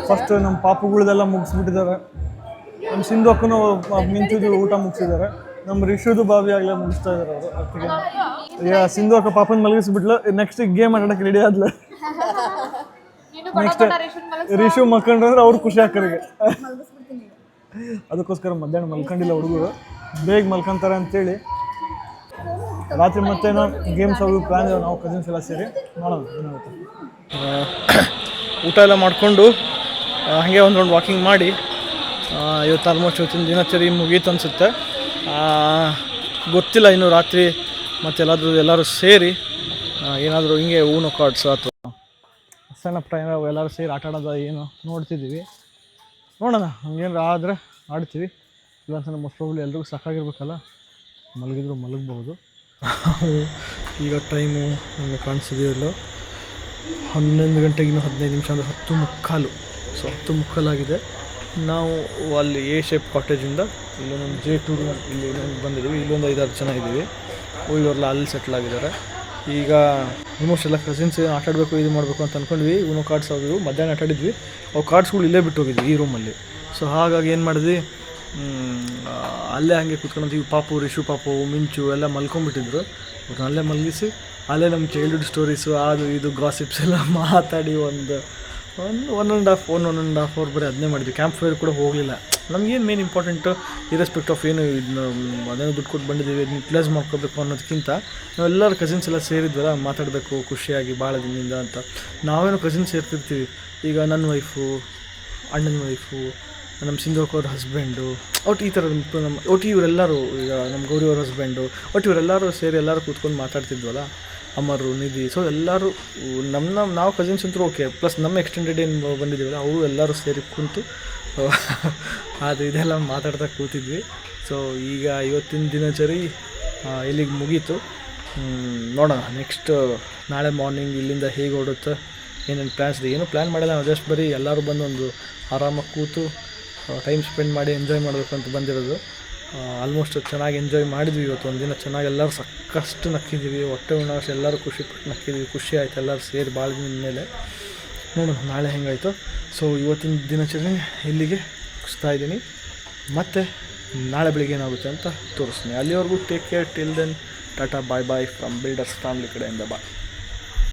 ಫಸ್ಟ್ ನಮ್ಮ ಪಾಪುಗಳದೆಲ್ಲ ಮುಗಿಸ್ಬಿಟ್ಟಿದ್ದಾರೆ. ನಮ್ಮ ಸಿಂಧು ಅಕ್ಕನೂ ಮಿಂಚಿದು ಊಟ ಮುಗಿಸಿದ್ದಾರೆ. ನಮ್ಮ ರಿಷುದು ಬಾವಿ ಆಗಲೇ ಮುಗಿಸ್ತಾ ಇದ್ದಾರೆ ಅವರು. ಅದಕ್ಕೆ ಸಿಂಧು ಅಕ್ಕ ಪಾಪನ ಮಲಗಿಸ್ಬಿಟ್ಲು. ನೆಕ್ಸ್ಟ್ ಗೇಮ್ ಆಡೋಕ್ಕೆ ರೆಡಿ ಆದ್ಲು. ನೆಕ್ಸ್ಟ್ ರಿಷು ಮಲ್ಕೊಂಡ್ರೆ ಅವ್ರು ಖುಷಿ ಹಾಕರಿಗೆ. ಅದಕ್ಕೋಸ್ಕರ ಮಧ್ಯಾಹ್ನ ಮಲ್ಕೊಂಡಿಲ್ಲ ಹುಡುಗರು, ಬೇಗ ಮಲ್ಕೊಂತಾರೆ ಅಂತೇಳಿ. ರಾತ್ರಿ ಮತ್ತೇನೋ ಗೇಮ್ಸ್ ಅವು ಪ್ಲ್ಯಾನ್ ಇದಾವೆ. ನಾವು ಕಸಿನ್ಸ್ ಎಲ್ಲ ಸೇರಿ ನೋಡೋಣ ಏನಾಗುತ್ತೆ. ಊಟ ಎಲ್ಲ ಮಾಡಿಕೊಂಡು ಹಾಗೆ ಒಂದು ರೌಂಡ್ ವಾಕಿಂಗ್ ಮಾಡಿ ಇವತ್ತು ಆಲ್ಮೋಸ್ಟ್ ಇವತ್ತಿನ ದಿನಚರಿ ಮುಗೀತು ಅನಿಸುತ್ತೆ. ಗೊತ್ತಿಲ್ಲ ಇನ್ನು ರಾತ್ರಿ ಎಲ್ಲರೂ ಸೇರಿ ಏನಾದರೂ ಹಿಂಗೆ ಊನೋ ಕಾರ್ಡ್ಸ್ ಅಥವಾ ಸಣ್ಣ ಪುಟ್ಟ ಏನೋ ಎಲ್ಲರೂ ಸೇರಿ ಆಟ ಆಡೋದು ಏನು ನೋಡ್ತಿದ್ದೀವಿ. ನೋಡೋಣ ಹಂಗೇನಾರು ಆದರೆ ಆಡ್ತೀವಿ. ಇಲ್ಲಾಂತಂದ್ರೆ ಮೋಸ್ಟ್ ಪ್ರಾಬಬ್ಲಿ ಎಲ್ರಿಗೂ ಸಾಕಾಗಿರ್ಬೇಕಲ್ಲ, ಮಲಗಿದ್ರು ಮಲಗ್ಬೋದು. ಈಗ ಟೈಮು ನಮಗೆ ಕಾಣಿಸಿದೆಯಲ್ಲ 11 ಗಂಟೆಗೆ ಇನ್ನೂ 15 ನಿಮಿಷ, ಅಂದರೆ 10:15. ಸೊ 10:15 ನಾವು ಅಲ್ಲಿ ಎ ಶೇಪ್ ಕಾಟೇಜಿಂದ ಇಲ್ಲೊಂದು J2 ಇಲ್ಲಿ ಬಂದಿದ್ದೀವಿ. ಇಲ್ಲೊಂದು 5-6 ಜನ ಇದ್ದೀವಿ. ಉಳಿದವರೆಲ್ಲ ಅಲ್ಲಿ ಸೆಟ್ಲ್ ಆಗಿದ್ದಾರೆ. ಈಗ ಆಲ್ಮೋಸ್ಟ್ ಎಲ್ಲ ಕಸಿನ್ಸ್ ಆಟ ಆಡಬೇಕು ಇದು ಮಾಡಬೇಕು ಅಂತ ಅಂದ್ಕೊಂಡ್ವಿ. ಇವನು ಕಾರ್ಡ್ಸ್ ಅವು ಮಧ್ಯಾಹ್ನ ಆಟ ಆಡಿದ್ವಿ. ಅವು ಕಾರ್ಡ್ಸ್ಗಳು ಇಲ್ಲೇ ಬಿಟ್ಟು ಹೋಗಿದ್ವಿ ಈ ರೂಮಲ್ಲಿ. ಸೊ ಹಾಗಾಗಿ ಏನು ಮಾಡಿದ್ವಿ, ಅಲ್ಲೇ ಹಾಗೆ ಕೂತ್ಕೊಂಡ್ವಿ. ಪಾಪು, ರಿಷು ಪಾಪು, ಮಿಂಚು ಎಲ್ಲ ಮಲ್ಕೊಂಡ್ಬಿಟ್ಟಿದ್ರು. ಅವ್ರನ್ನ ಅಲ್ಲೇ ಮಲಗಿಸಿ ಅಲ್ಲೇ ನಮ್ಮ ಚೈಲ್ಡ್ಹುಡ್ ಸ್ಟೋರೀಸು ಅದು ಇದು ಗಾಸಿಪ್ಸ್ ಎಲ್ಲ ಮಾತಾಡಿ ಒಂದು 1.5 ಅವರ್ ಬರೀ ಅದನ್ನೇ ಮಾಡಿದ್ವಿ. ಕ್ಯಾಂಪ್ ಫೈರ್ ಕೂಡ ಹೋಗಲಿಲ್ಲ. ನಮಗೇನು ಮೇನ್ ಇಂಪಾರ್ಟೆಂಟು, ಇರೆಸ್ಪೆಕ್ಟ್ ಆಫ್ ಏನು ಇದನ್ನ ಅದೇನೋ ದುಡ್ಡು ಕೊಟ್ಟು ಬಂದಿದ್ದೀವಿ ಇದನ್ನ ಯುಟಿಲೈಸ್ ಮಾಡ್ಕೋಬೇಕು ಅನ್ನೋದಕ್ಕಿಂತ ನಾವೆಲ್ಲರೂ ಕಸಿನ್ಸ್ ಎಲ್ಲ ಸೇರಿದ್ವಲ್ಲ, ಮಾತಾಡಬೇಕು ಖುಷಿಯಾಗಿ ಭಾಳ ದಿನದಿಂದ ಅಂತ. ನಾವೇನೋ ಕಸಿನ್ಸ್ ಸೇರ್ತಿರ್ತೀವಿ. ಈಗ ನನ್ನ ವೈಫು, ಅಣ್ಣನ ವೈಫು, ನಮ್ಮ ಸಿಂಧೋಕ್ ಅವ್ರ ಹಸ್ಬೆಂಡು, ಒಟ್ಟು ಈ ಥರ ಒಟ್ಟು ಇವರೆಲ್ಲರೂ, ಈಗ ನಮ್ಮ ಗೌರಿ ಅವ್ರ ಹಸ್ಬೆಂಡು, ಒಟ್ಟು ಇವರೆಲ್ಲರೂ ಸೇರಿ ಎಲ್ಲರೂ ಕೂತ್ಕೊಂಡು ಮಾತಾಡ್ತಿದ್ವಲ್ಲ, ಅಮರು, ನಿಧಿ. ಸೊ ಎಲ್ಲರೂ ನಾವು ಕಸಿನ್ಸ್ ಅಂತೂ ಓಕೆ, ಪ್ಲಸ್ ನಮ್ಮ ಎಕ್ಸ್ಟೆಂಡೆಡ್ ಏನು ಬಂದಿದ್ದೀವಲ್ಲ ಅವರು ಎಲ್ಲರೂ ಸೇರಿ ಕುಂತು ಅದು ಇದೆಲ್ಲ ಮಾತಾಡ್ತಾ ಕೂತಿದ್ವಿ. ಸೊ ಈಗ ಇವತ್ತಿನ ದಿನಚರಿ ಇಲ್ಲಿಗೆ ಮುಗೀತು. ನೋಡೋಣ ನೆಕ್ಸ್ಟ್ ನಾಳೆ ಮಾರ್ನಿಂಗ್ ಇಲ್ಲಿಂದ ಹೇಗೆ ಹೊರಡುತ್ತೆ, ಏನೇನು ಪ್ಲ್ಯಾನ್ಸ್ ಇದೆ. ಏನೂ ಪ್ಲ್ಯಾನ್ ಮಾಡಿಲ್ಲ, ನಾವು ಜಸ್ಟ್ ಬರೀ ಎಲ್ಲರೂ ಬಂದು ಒಂದು ಆರಾಮಾಗಿ ಕೂತು ಟೈಮ್ ಸ್ಪೆಂಡ್ ಮಾಡಿ ಎಂಜಾಯ್ ಮಾಡಬೇಕು ಅಂತ ಬಂದಿರೋದು. ಆಲ್ಮೋಸ್ಟ್ ಚೆನ್ನಾಗಿ ಎಂಜಾಯ್ ಮಾಡಿದ್ವಿ ಇವತ್ತು ಒಂದು ದಿನ. ಚೆನ್ನಾಗಿ ಎಲ್ಲರೂ ಸಾಕಷ್ಟು ನಕ್ಕಿದ್ದೀವಿ, ಹೊಟ್ಟೆ ಉಣ್ಣಾವಷ್ಟು ಎಲ್ಲರೂ ಖುಷಿಪಟ್ಟು ನಕ್ಕಿದ್ವಿ. ಖುಷಿ ಆಯಿತು ಎಲ್ಲರೂ ಸೇರಿ ಭಾಳ ದಿನದ ಮೇಲೆ. ನೋಡೋಣ ನಾಳೆ ಹೆಂಗಾಯಿತು. ಸೊ ಇವತ್ತಿನ ದಿನಚರಿ ಇಲ್ಲಿಗೆ ಮುಗಿಸ್ತಾ ಇದ್ದೀನಿ. ಮತ್ತು ನಾಳೆ ಬೆಳಿಗ್ಗೆ ಏನಾಗುತ್ತೆ ಅಂತ ತೋರಿಸ್ತೀನಿ. ಅಲ್ಲಿವರೆಗೂ take care. Till then tata, bye bye from builders family ಕಡೆಯಿಂದ ಬಾಯ್.